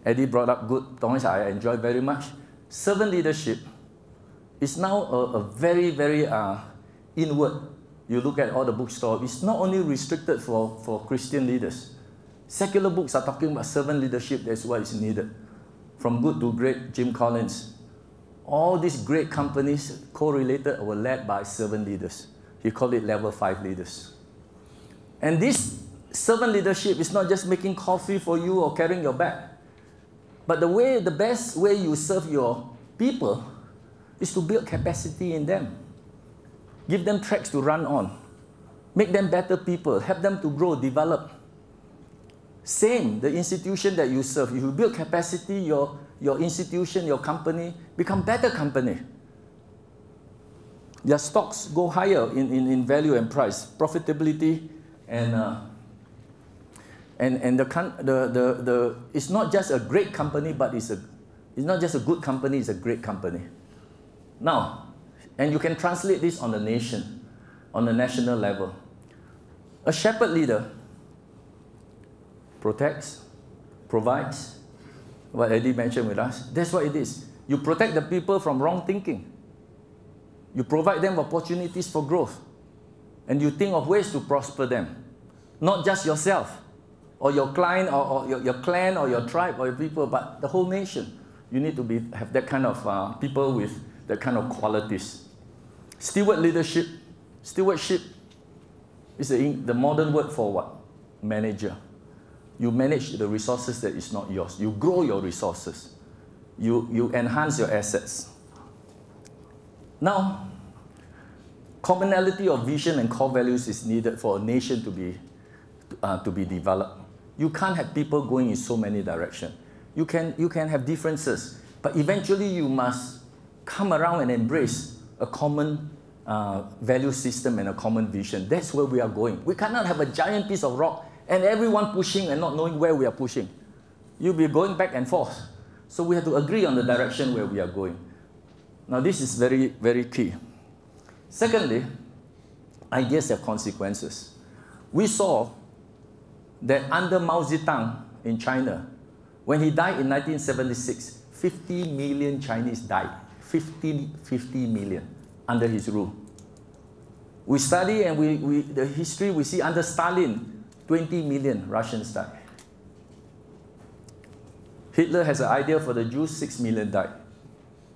Eddie brought up good points I enjoy very much. Servant leadership is now a very, very inward. You look at all the bookstores, it's not only restricted for Christian leaders. Secular books are talking about servant leadership, that's what is needed. From good to great, Jim Collins. All these great companies correlated were led by servant leaders. He called it level 5 leaders. And this servant leadership is not just making coffee for you or carrying your bag. But the best way you serve your people is to build capacity in them. Give them tracks to run on. Make them better people. Help them to grow, develop. Same, the institution that you serve. If you build capacity, your institution, your company, become better company. Their stocks go higher in value and price, profitability, and it's not just a great company, but it's not just a good company, it's a great company. Now, and you can translate this on the nation, on the national level. A shepherd leader protects, provides, what Eddie mentioned with us. That's what it is. You protect the people from wrong thinking. You provide them opportunities for growth. And you think of ways to prosper them. Not just yourself, or your client, or your clan, or your tribe, or your people, but the whole nation. You need to have that kind of people with that kind of qualities. Steward leadership. Stewardship is the modern word for what? Manager. You manage the resources that is not yours. You grow your resources. You enhance your assets. Now, commonality of vision and core values is needed for a nation to be developed. You can't have people going in so many directions. You can have differences, but eventually you must come around and embrace a common value system and a common vision. That's where we are going. We cannot have a giant piece of rock and everyone pushing and not knowing where we are pushing. You'll be going back and forth. So we have to agree on the direction where we are going. Now this is very, very key. Secondly, ideas have consequences. We saw that under Mao Zedong in China, when he died in 1976, 50 million Chinese died. 50 million under his rule. We study and the history, we see under Stalin, 20 million Russians died. Hitler has an idea for the Jews, 6 million died.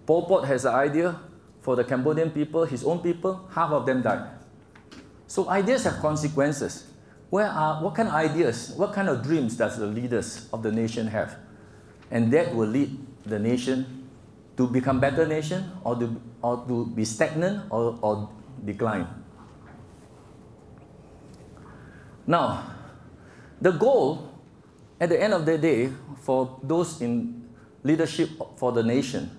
Pol Pot has an idea for the Cambodian people, his own people, half of them died. So ideas have consequences. What kind of ideas, what kind of dreams does the leaders of the nation have? And that will lead the nation to become better nation or to be stagnant or decline. Now, the goal at the end of the day for those in leadership for the nation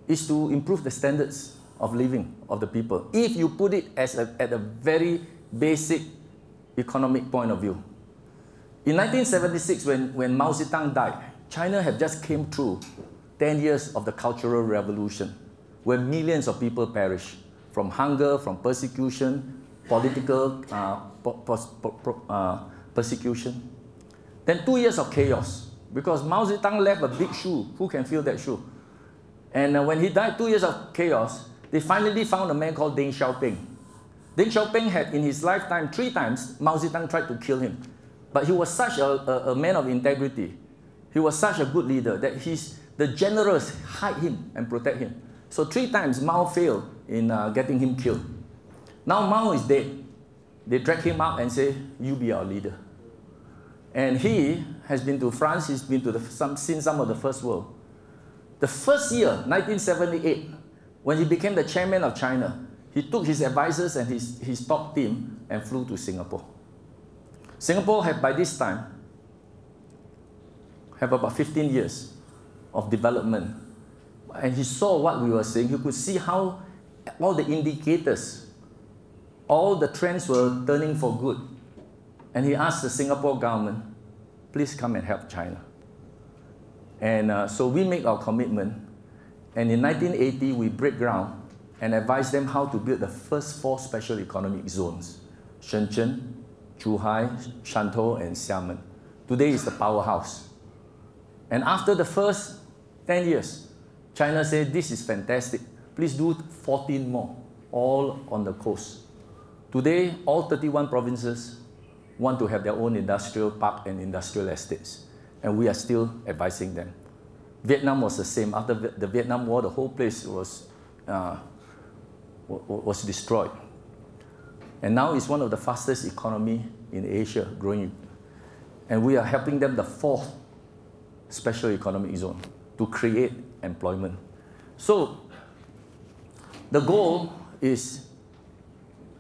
is to improve the standards of living of the people. If you put it at a very basic economic point of view. In 1976, when Mao Zedong died, China had just came through 10 years of the Cultural Revolution, where millions of people perished from hunger, from persecution, political persecution. Then 2 years of chaos, because Mao Zedong left a big shoe. Who can fill that shoe? And when he died, 2 years of chaos, they finally found a man called Deng Xiaoping. Deng Xiaoping had, in his lifetime, 3 times, Mao Zedong tried to kill him. But he was such a man of integrity. He was such a good leader that the generals hide him and protect him. So 3 times Mao failed in getting him killed. Now Mao is dead. They drag him up and say, you be our leader. And he has been to France, he's been to seen some of the First World. The first year, 1978, when he became the chairman of China, he took his advisors and his top team and flew to Singapore. Singapore had, by this time, have about 15 years of development. and he saw what we were saying. He could see how all the indicators, all the trends were turning for good. And he asked the Singapore government, please come and help China. And so we make our commitment. And in 1980, we break ground and advise them how to build the first 4 special economic zones: Shenzhen, Zhuhai, Shantou, and Xiamen. Today is the powerhouse. And after the first 10 years, China said, this is fantastic. Please do 14 more, all on the coast. Today, all 31 provinces want to have their own industrial park and industrial estates. And we are still advising them. Vietnam was the same. After the Vietnam War, the whole place was destroyed. And now it's one of the fastest economy in Asia, growing. And we are helping them the 4th special economic zone to create employment. So the goal is,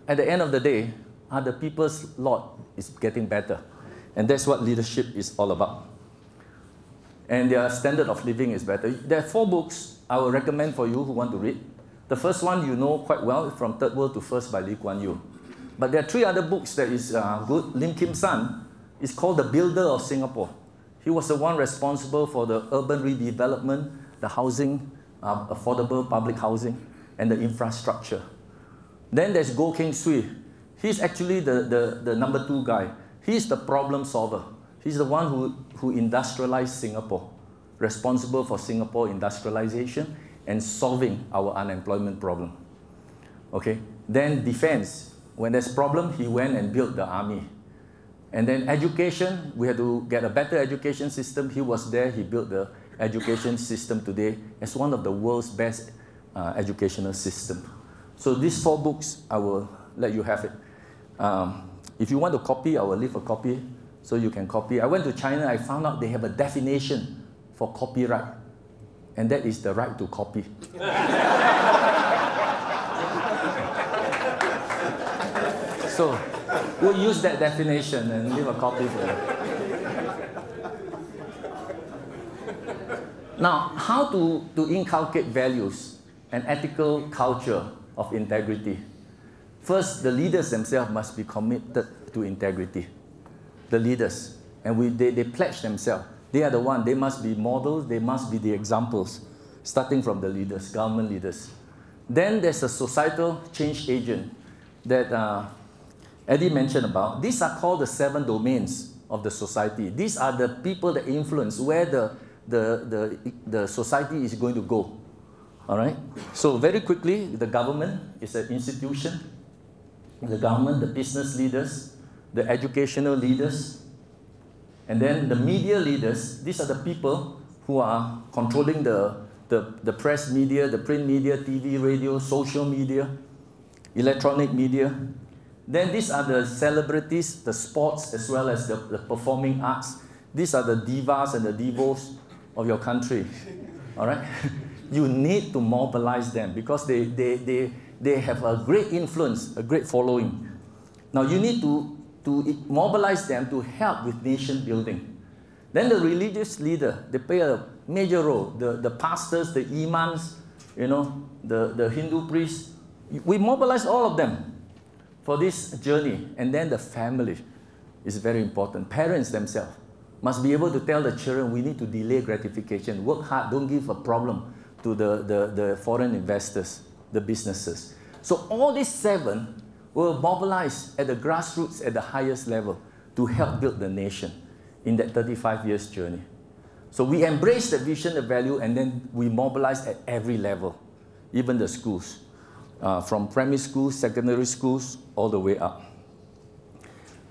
at the end of the day, the people's lot is getting better. And that's what leadership is all about. And their standard of living is better. There are 4 books I will recommend for you who want to read. The first one you know quite well, From Third World to First by Lee Kuan Yew. But there are 3 other books that is good. Lim Kim San is called The Builder of Singapore. He was the one responsible for the urban redevelopment, the housing, affordable public housing, and the infrastructure. Then there's Goh Keng Swee. He's actually the number 2 guy. He's the problem solver. He's the one who industrialized Singapore, responsible for Singapore industrialization and solving our unemployment problem. Okay? Then defense. When there's problem, he went and built the army. And then education, we had to get a better education system. He was there, he built the education system today as one of the world's best educational system. So these 4 books, I will let you have it. If you want to copy, I will leave a copy so you can copy. I went to China, I found out they have a definition for copyright, and that is the right to copy. So we'll use that definition and leave a copy for you. Now, how to inculcate values and ethical culture of integrity? First, the leaders themselves must be committed to integrity. The leaders. And they pledge themselves. They are the one. They must be models. They must be the examples, starting from the leaders, government leaders. Then there's a societal change agent that Eddie mentioned about. These are called the 7 domains of the society. These are the people that influence where the society is going to go. All right? So very quickly, the government is an institution. The government, the business leaders, the educational leaders, and then the media leaders. These are the people who are controlling the press media, the print media, TV, radio, social media, electronic media. Then these are the celebrities, the sports, as well as the performing arts. These are the divas and the divos of your country. All right? You need to mobilize them because they have a great influence, a great following. Now you need to mobilize them to help with nation building. Then the religious leader, they play a major role. The pastors, the imams, you know, the Hindu priests. We mobilize all of them for this journey. And then the family is very important. Parents themselves must be able to tell the children, we need to delay gratification. Work hard, don't give a problem to the foreign investors, the businesses. So all these 7 were mobilized at the grassroots at the highest level to help build the nation in that 35 years journey. So we embrace the vision, the value, and then we mobilize at every level, even the schools, from primary schools, secondary schools, all the way up.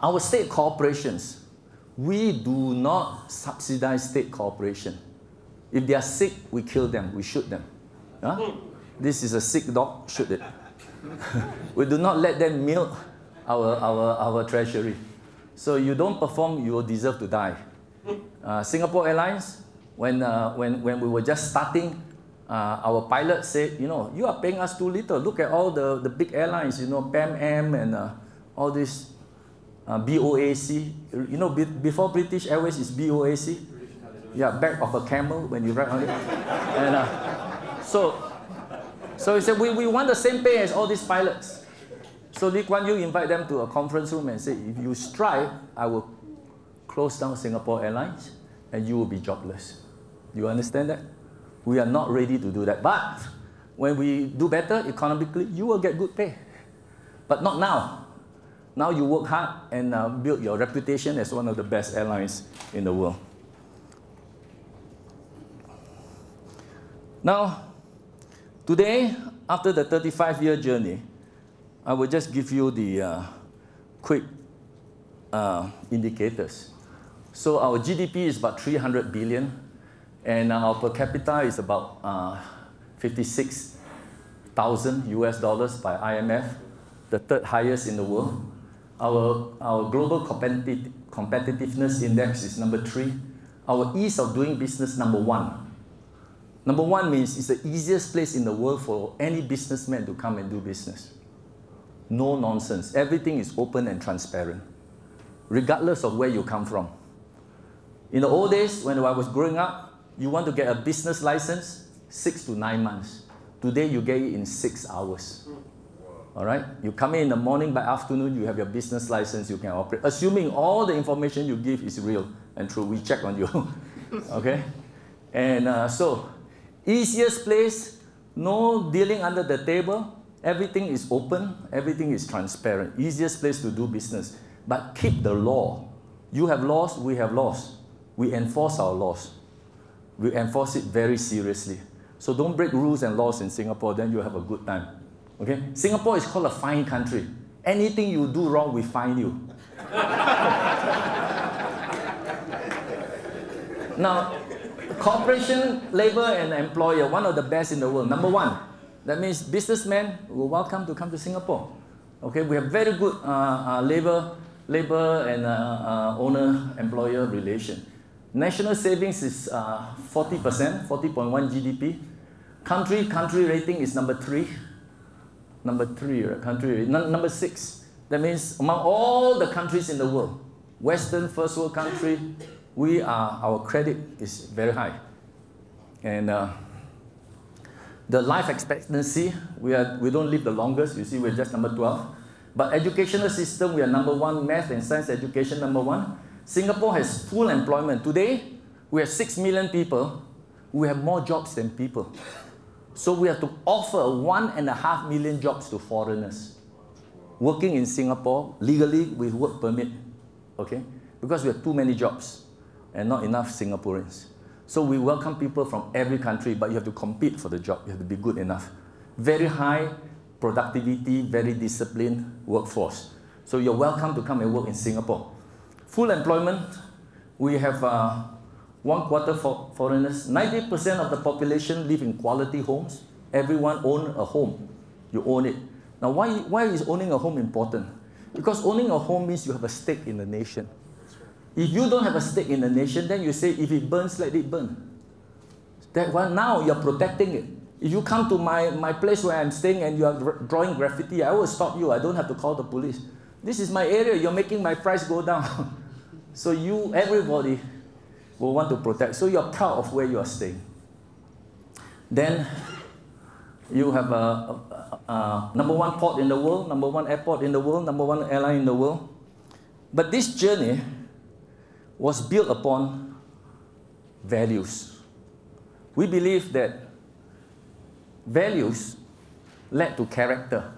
Our state corporations, we do not subsidize state corporation. If they are sick, we kill them, we shoot them. Huh? This is a sick dog, shoot it. We do not let them milk our treasury. So you don't perform, you will deserve to die. Singapore Airlines, when we were just starting, our pilot said, you know, you are paying us too little. Look at all the big airlines, you know, Pan Am and all this BOAC. You know, before British Airways is BOAC. Yeah, back of a camel when you ride on it. And So he said, we want the same pay as all these pilots. So Lee Kuan Yew invite them to a conference room and say, if you strike, I will close down Singapore Airlines and you will be jobless. You understand that? We are not ready to do that. But when we do better economically, you will get good pay. But not now. Now you work hard and build your reputation as one of the best airlines in the world. Now, today, after the 35-year journey, I will just give you the quick indicators. So our GDP is about 300 billion, and our per capita is about 56,000 US dollars by IMF, the third highest in the world. Our global competitiveness index is number 3. Our ease of doing business, number 1. Number 1 means it's the easiest place in the world for any businessman to come and do business. No nonsense. Everything is open and transparent, regardless of where you come from. In the old days, when I was growing up, you want to get a business license, 6 to 9 months. Today, you get it in 6 hours. All right? You come in the morning, by afternoon, you have your business license, you can operate. Assuming all the information you give is real and true. We check on you. Okay? And so, easiest place, no dealing under the table. Everything is open. Everything is transparent. Easiest place to do business. But keep the law. You have laws, we have laws. We enforce our laws. We enforce it very seriously. So don't break rules and laws in Singapore, then you'll have a good time. Okay? Singapore is called a fine country. Anything you do wrong, we fine you. Now, corporation, labor, and employer, one of the best in the world. Number 1, that means businessmen will welcome to come to Singapore. Okay, we have very good labor and owner-employer relation. National savings is 40%, 40.1 GDP. Country rating is number 3. Number 3, right? Number 6. That means among all the countries in the world, Western, first world country, our credit is very high. And the life expectancy, we don't live the longest. You see, we're just number 12. But educational system, we are number 1. Math and science education, number 1. Singapore has full employment. Today, we have 6 million people. We have more jobs than people. So we have to offer 1.5 million jobs to foreigners working in Singapore legally with work permit. Okay? Because we have too many jobs and not enough Singaporeans. So we welcome people from every country, but you have to compete for the job. You have to be good enough. Very high productivity, very disciplined workforce. So you're welcome to come and work in Singapore. Full employment, we have 1/4 for foreigners. 90% of the population live in quality homes. Everyone owns a home. You own it. Now, why is owning a home important? Because owning a home means you have a stake in the nation. If you don't have a stake in the nation, then you say, if it burns, let it burn. That one, now you're protecting it. If you come to my place where I'm staying and you are drawing graffiti, I will stop you. I don't have to call the police. This is my area. You're making my price go down. So everybody will want to protect. So you're proud of where you are staying. Then you have number 1 port in the world, number 1 airport in the world, number 1 airline in the world. But this journey was built upon values. We believe that values led to character.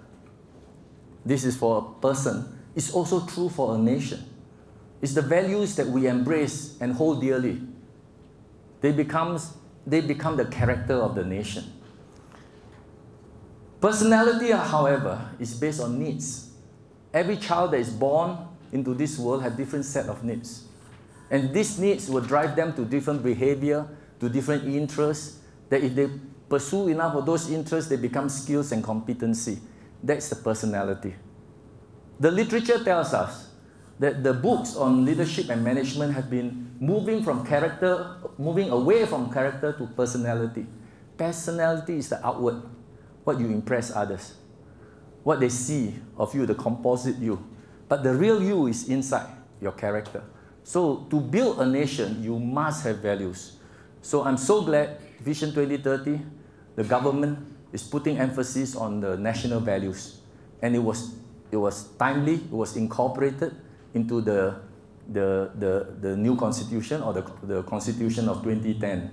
This is for a person. It's also true for a nation. It's the values that we embrace and hold dearly. They become the character of the nation. Personality, however, is based on needs. Every child that is born into this world has different set of needs. And these needs will drive them to different behavior, to different interests, that if they pursue enough of those interests, they become skills and competency. That's the personality. The literature tells us that the books on leadership and management have been moving away from character to personality. Personality is the outward, what you impress others, what they see of you, the composite you. But the real you is inside, your character. So to build a nation, you must have values. So I'm so glad Vision 2030, the government is putting emphasis on the national values. And it was timely, it was incorporated into the new constitution, or the constitution of 2010.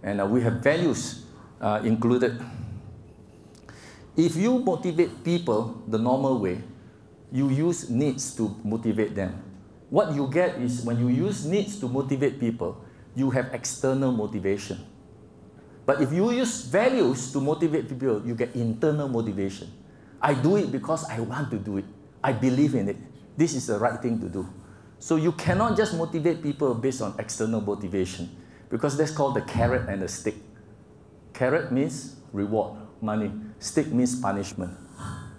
And we have values included. If you motivate people the normal way, you use needs to motivate them. What you get is, when you use needs to motivate people, you have external motivation. But if you use values to motivate people, you get internal motivation. I do it because I want to do it. I believe in it. This is the right thing to do. So you cannot just motivate people based on external motivation, because that's called the carrot and the stick. Carrot means reward, money. Stick means punishment.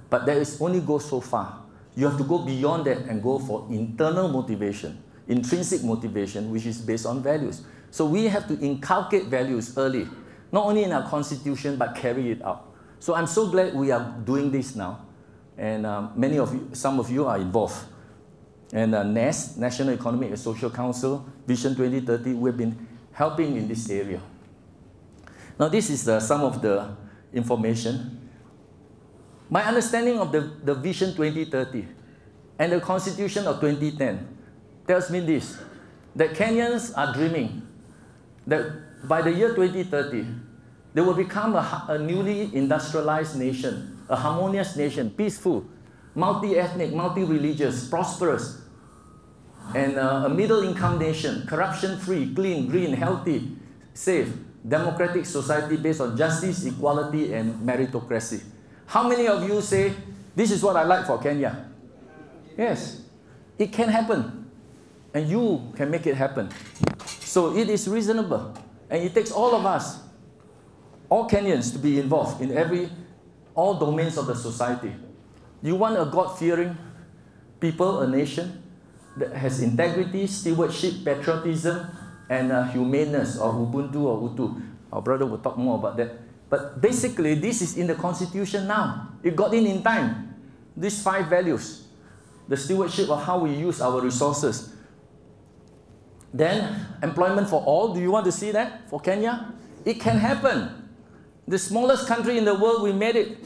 But that is only go so far. You have to go beyond that and go for internal motivation, intrinsic motivation, which is based on values. So we have to inculcate values early, not only in our constitution, but carry it out. So I'm so glad we are doing this now. And some of you are involved. And NEST, National Economic and Social Council, Vision 2030, we've been helping in this area. Now this is some of the information. My understanding of the Vision 2030 and the Constitution of 2010 tells me this, that Kenyans are dreaming that by the year 2030, they will become a newly industrialized nation, a harmonious nation, peaceful, multi-ethnic, multi-religious, prosperous, and a middle-income nation, corruption-free, clean, green, healthy, safe, democratic society based on justice, equality, and meritocracy. How many of you say, this is what I like for Kenya? Yes, it can happen, and you can make it happen. So it is reasonable, and it takes all of us, all Kenyans, to be involved in all domains of the society. You want a God-fearing people, a nation that has integrity, stewardship, patriotism, and humaneness, or Ubuntu or Utu. Our brother will talk more about that. But basically, this is in the Constitution now. It got in time. These 5 values. The stewardship of how we use our resources. Then, employment for all. Do you want to see that for Kenya? It can happen. The smallest country in the world, we made it.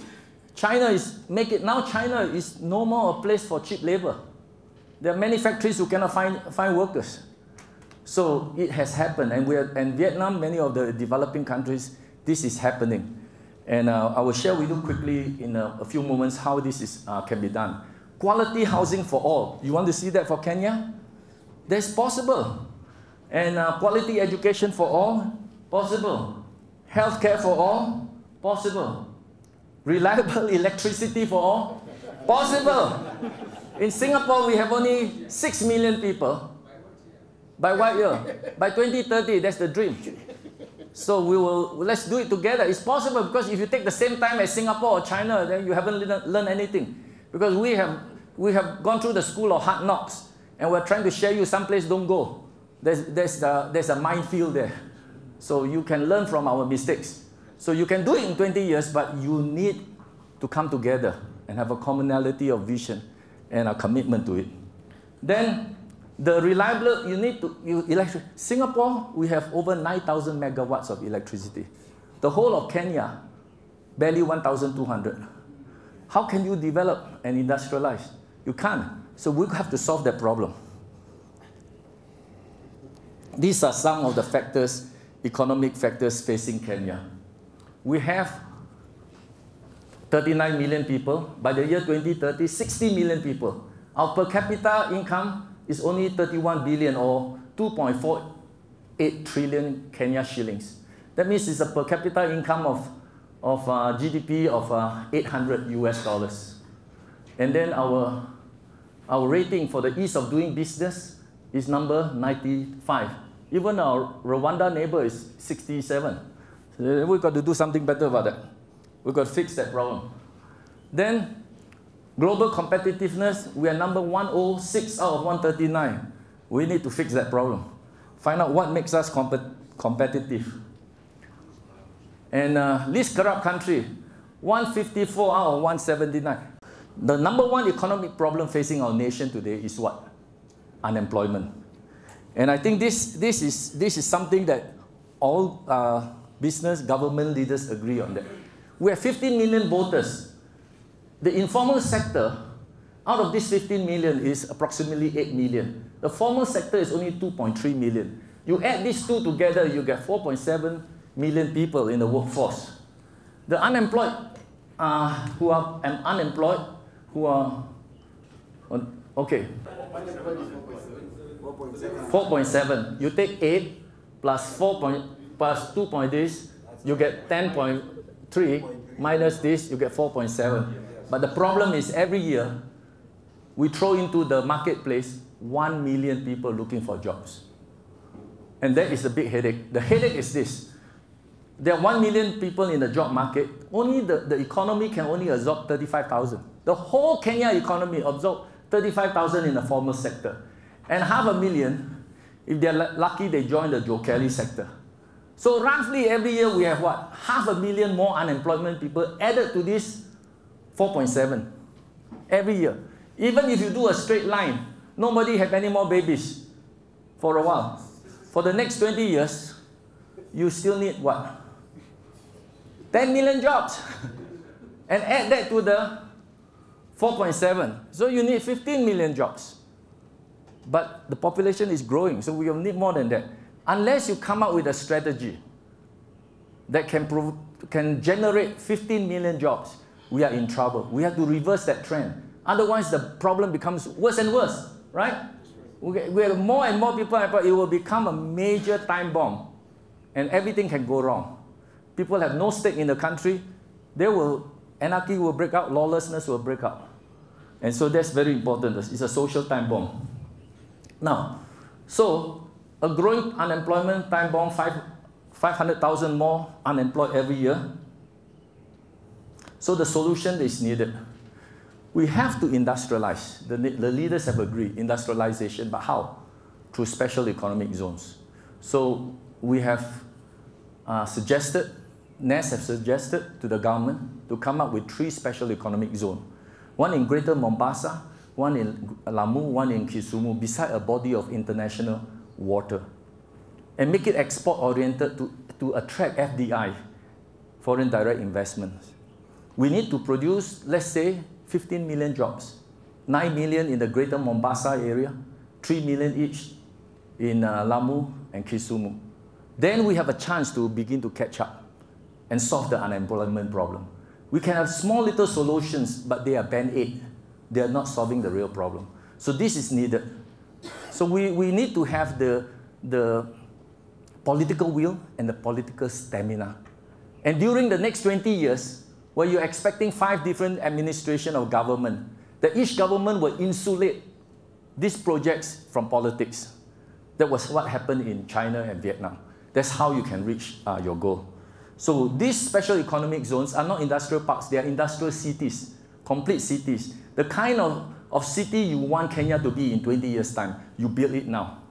China is no more a place for cheap labor. There are many factories who cannot find workers. So it has happened. And Vietnam, many of the developing countries, this is happening. And I will share with you quickly in a few moments how this can be done. Quality housing for all. You want to see that for Kenya? That's possible. And quality education for all? Possible. Healthcare for all? Possible. Reliable electricity for all? Possible. In Singapore, we have only 6 million people. By what year? By 2030, that's the dream. So let's do it together. It's possible, because if you take the same time as Singapore or China, then you haven't learned anything. Because we have gone through the school of hard knocks, and we're trying to share you someplace don't go. There's a minefield there. So you can learn from our mistakes. So you can do it in 20 years, but you need to come together and have a commonality of vision and a commitment to it. Then the reliable, Singapore, we have over 9,000 megawatts of electricity. The whole of Kenya, barely 1,200. How can you develop and industrialize? You can't. So we have to solve that problem. These are some of the factors, economic factors facing Kenya. We have 39 million people. By the year 2030, 60 million people. Our per capita income is only 31 billion, or 2.48 trillion Kenya shillings. That means it's a per capita income of GDP of $800 US. And then our rating for the ease of doing business is number 95. Even our Rwanda neighbor is 67. So we've got to do something better about that. We've got to fix that problem. Then, global competitiveness, we are number 106 out of 139. We need to fix that problem. Find out what makes us competitive. And least corrupt country, 154 out of 179. The number one economic problem facing our nation today is what? Unemployment. And I think this is something that all business, government leaders agree on that. We have 15 million voters. The informal sector, out of this 15 million, is approximately 8 million. The formal sector is only 2.3 million. You add these two together, you get 4.7 million people in the workforce. The unemployed who are unemployed, who are, okay, 4.7. You take 8 plus 2 point this, you get 10.3, minus this, you get 4.7. But the problem is every year, we throw into the marketplace 1 million people looking for jobs. And that is a big headache. The headache is this. There are 1 million people in the job market. Only the economy can only absorb 35,000. The whole Kenya economy absorbs 35,000 in the formal sector. And 500,000, if they're lucky, they join the Joe Kelly sector. So roughly every year we have what? 500,000 more unemployment people added to this 4.7 every year. Even if you do a straight line, nobody have any more babies for a while. For the next 20 years, you still need what? 10 million jobs. And add that to the 4.7. So you need 15 million jobs. But the population is growing, so we will need more than that. Unless you come up with a strategy that can generate 15 million jobs, we are in trouble. We have to reverse that trend. Otherwise, the problem becomes worse and worse, right? We have more and more people, it will become a major time bomb. And everything can go wrong. People have no stake in the country. Anarchy will break out, lawlessness will break out. And so that's very important. It's a social time bomb. Now, so a growing unemployment time bomb, 500,000 more unemployed every year. So the solution is needed. We have to industrialize. The leaders have agreed, industrialization, but how? Through special economic zones. So we have suggested, NES have suggested to the government to come up with 3 special economic zones. One in Greater Mombasa, one in Lamu, one in Kisumu, beside a body of international water. And make it export-oriented to attract FDI, foreign direct investments. We need to produce, let's say, 15 million jobs. 9 million in the Greater Mombasa area, 3 million each in Lamu and Kisumu. Then we have a chance to begin to catch up and solve the unemployment problem. We can have small little solutions, but they are band-aid. They are not solving the real problem. So this is needed. So we need to have the political will and the political stamina. And during the next 20 years, where you're expecting 5 different administrations of government, that each government will insulate these projects from politics. That was what happened in China and Vietnam. That's how you can reach your goal. So these special economic zones are not industrial parks, they are industrial cities, complete cities. The kind of city you want Kenya to be in 20 years' time, you build it now.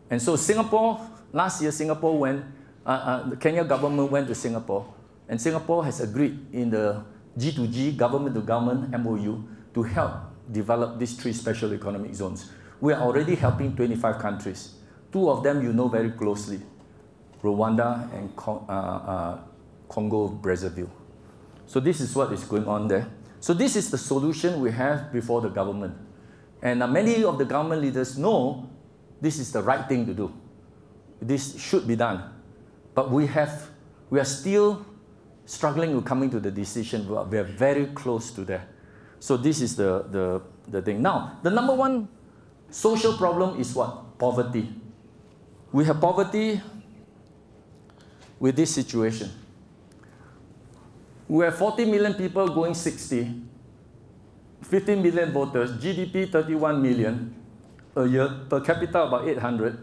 And so Singapore, last year Singapore went, the Kenya government went to Singapore, and Singapore has agreed in the G2G, government-to-government MOU, to help develop these 3 special economic zones. We are already helping 25 countries. 2 of them you know very closely, Rwanda and Congo, Brazzaville. So this is what is going on there. So this is the solution we have before the government. And many of the government leaders know this is the right thing to do. This should be done. But we are still struggling with coming to the decision. We are very close to that. So this is the thing. Now, the number 1 social problem is what? Poverty. We have poverty with this situation. We have 40 million people going 60, 15 million voters, GDP 31 million a year, per capita about 800,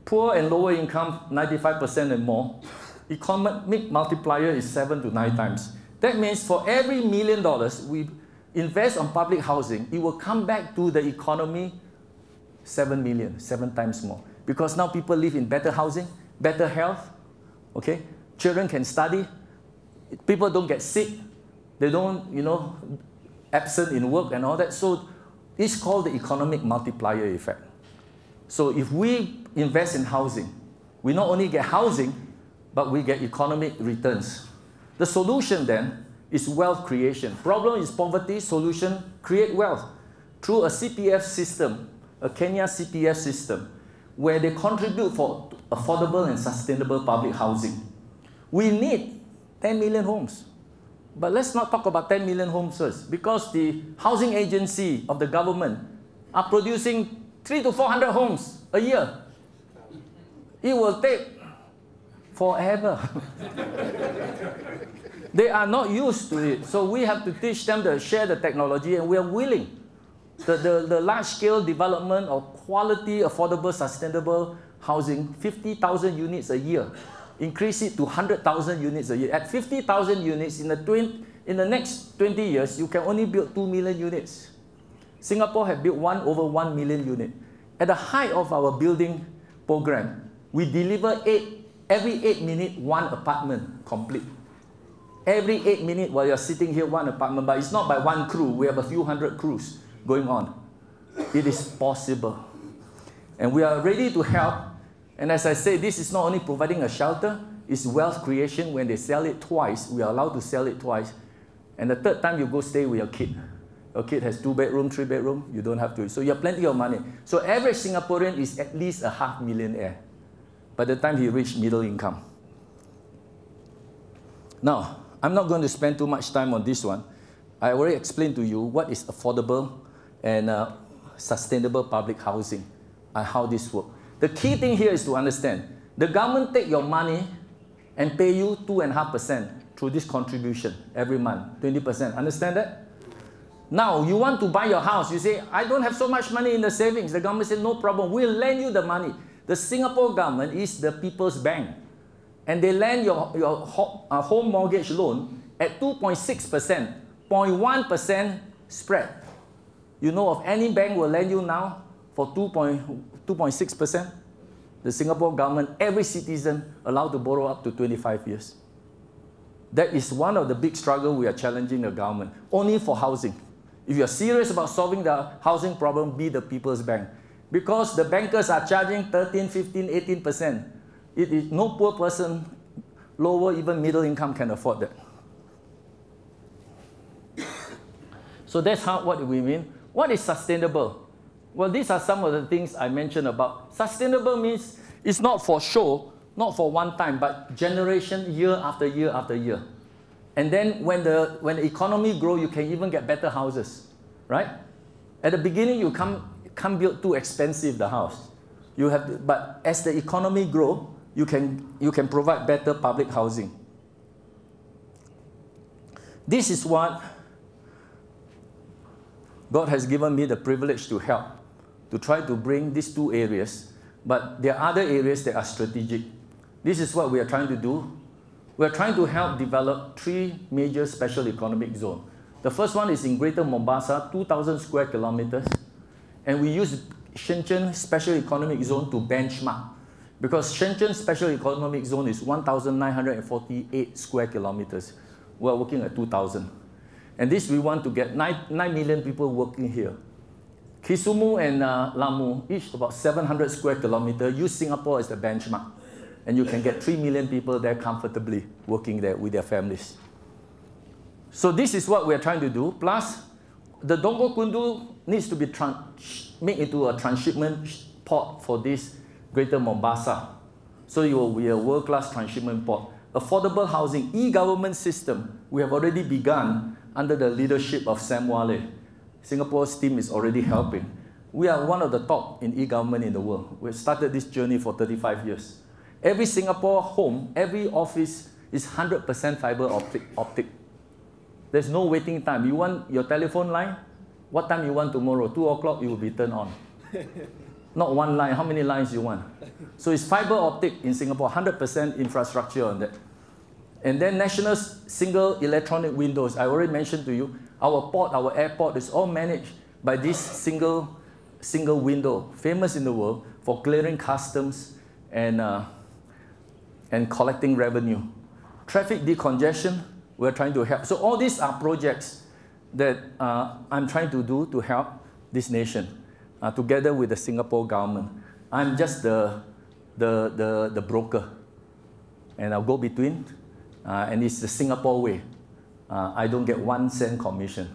poor and lower income 95% and more. Economic multiplier is 7 to 9 times. That means for every $1 million we invest on public housing, it will come back to the economy 7 million, 7 times more. Because now people live in better housing, better health, okay? Children can study, people don't get sick, they don't, absent in work and all that. So it's called the economic multiplier effect. So if we invest in housing, we not only get housing, but we get economic returns. The solution then is wealth creation. Problem is poverty, solution, create wealth through a CPF system, a Kenya CPF system, where they contribute for affordable and sustainable public housing. We need 10 million homes. But let's not talk about 10 million homes first, because the housing agency of the government are producing 300 to 400 homes a year. It will take forever. They are not used to it, so we have to teach them to share the technology, and we are willing. The large-scale development of quality, affordable, sustainable housing, 50,000 units a year. Increase it to 100,000 units a year. At 50,000 units, in the next 20 years, you can only build 2 million units. Singapore have built over 1 million units. At the height of our building program, we deliver every 8 minutes, one apartment complete. Every 8 minutes while you're sitting here, one apartment, but it's not by one crew. We have a few hundred crews going on. It is possible. And we are ready to help. And as I say, this is not only providing a shelter, it's wealth creation. When they sell it twice, we are allowed to sell it twice. And the third time you go stay with your kid. Your kid has 2 bedrooms, 3 bedrooms, you don't have to. So you have plenty of money. So average Singaporean is at least a half millionaire by the time he reaches middle income. Now, I'm not going to spend too much time on this one. I already explained to you what is affordable and sustainable public housing and how this works. The key thing here is to understand, the government take your money and pay you 2.5% through this contribution every month, 20%. Understand that? Now, you want to buy your house. You say, I don't have so much money in the savings. The government said, no problem. We'll lend you the money. The Singapore government is the people's bank. And they lend your home mortgage loan at 2.6%, 0.1% spread. You know of any bank will lend you now for 2.6%? The Singapore government, every citizen allowed to borrow up to 25 years. That is one of the big struggles we are challenging the government, only for housing. If you are serious about solving the housing problem, be the people's bank. Because the bankers are charging 13, 15, 18%. It is no poor person, lower, even middle income can afford that. So that's what we mean. What is sustainable? Well, these are some of the things I mentioned about. Sustainable means it's not for show, not for one time, but generation, year after year after year. And then when the economy grows, you can even get better houses, right? At the beginning, you can't build too expensive the house. You have to, but as the economy grows, you can provide better public housing. This is what God has given me the privilege to help, to try to bring these two areas, but there are other areas that are strategic. This is what we are trying to do. We are trying to help develop 3 major special economic zones. The first one is in Greater Mombasa, 2,000 square kilometers, and we use Shenzhen Special Economic Zone to benchmark, because Shenzhen Special Economic Zone is 1,948 square kilometers. We are working at 2,000. And this we want to get 9 million people working here. Kisumu and Lamu, each about 700 square kilometers, use Singapore as the benchmark. And you can get 3 million people there comfortably working there with their families. So this is what we are trying to do. Plus, the Dongo Kundu needs to be made into a transshipment port for this Greater Mombasa. So it will be a world-class transshipment port. Affordable housing, e-government system, we have already begun under the leadership of Sam Wale. Singapore's team is already helping. We are one of the top in e-government in the world. We've started this journey for 35 years. Every Singapore home, every office is 100% fiber optic. There's no waiting time. You want your telephone line? What time you want tomorrow? 2 o'clock, it will be turned on. Not one line. How many lines you want? So it's fiber optic in Singapore, 100% infrastructure on that. And then national single electronic windows. I already mentioned to you, our port, our airport is all managed by this single window, famous in the world for clearing customs and collecting revenue. Traffic decongestion, we're trying to help. So all these are projects that I'm trying to do to help this nation, together with the Singapore government. I'm just the broker. and I'll go between, and it's the Singapore way. I don't get 1 cent commission.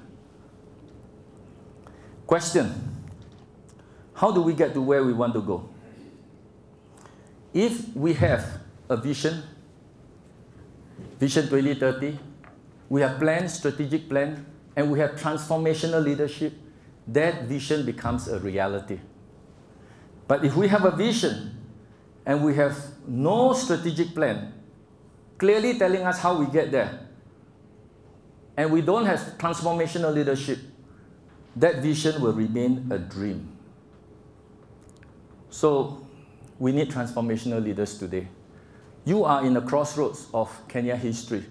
Question: how do we get to where we want to go? If we have a vision, Vision 2030, we have plans, strategic plan, and we have transformational leadership, that vision becomes a reality. But if we have a vision and we have no strategic plan, clearly telling us how we get there, and we don't have transformational leadership, that vision will remain a dream. So we need transformational leaders today. You are in the crossroads of Kenya history.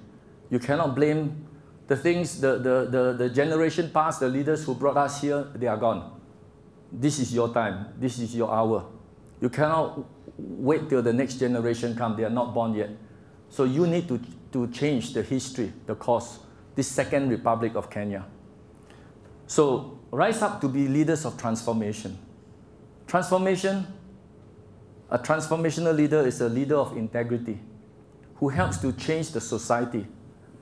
You cannot blame the things, the generation past, the leaders who brought us here, they are gone. This is your time. This is your hour. You cannot wait till the next generation comes. They are not born yet. So you need to change the history, the course, this second republic of Kenya. So rise up to be leaders of transformation. Transformation, a transformational leader is a leader of integrity who helps to change the society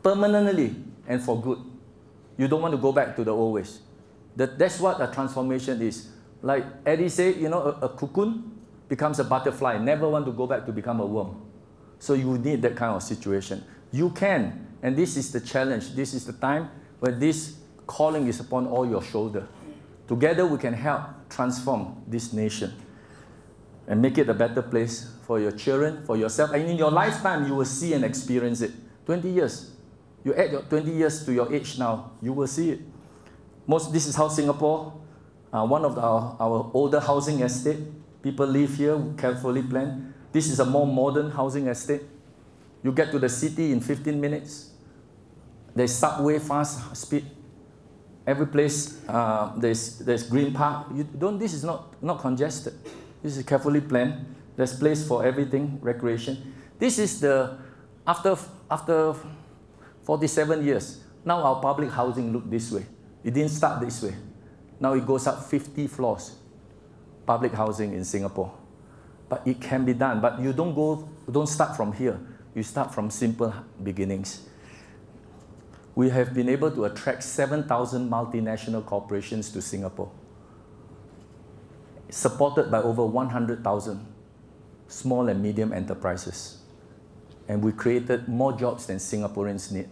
permanently and for good. You don't want to go back to the old ways. That's what a transformation is. Like Eddie said, you know, a cocoon becomes a butterfly, never want to go back to become a worm. So you need that kind of situation. You can, and this is the challenge. This is the time where this calling is upon all your shoulder. Together we can help transform this nation and make it a better place for your children, for yourself. And in your lifetime, you will see and experience it. 20 years. You add your 20 years to your age now, you will see it. This is how Singapore, one of our older housing estate, people live here, carefully planned. This is a more modern housing estate. You get to the city in 15 minutes. There's subway, fast speed. Every place, there's green park. This is not congested. This is carefully planned. There's place for everything, recreation. This is after 47 years. Now our public housing look this way. It didn't start this way. Now it goes up 50 floors, public housing in Singapore. But it can be done. But you don't start from here. You start from simple beginnings. We have been able to attract 7,000 multinational corporations to Singapore, supported by over 100,000 small and medium enterprises. And we created more jobs than Singaporeans need,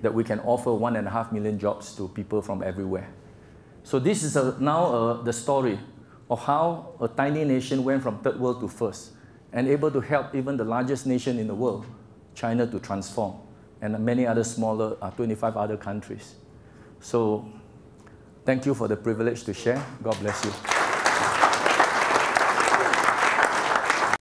that we can offer 1.5 million jobs to people from everywhere. So this is now the story of how a tiny nation went from third world to first, and able to help even the largest nation in the world, China, to transform, and many other smaller, 25 other countries. So thank you for the privilege to share. God bless you.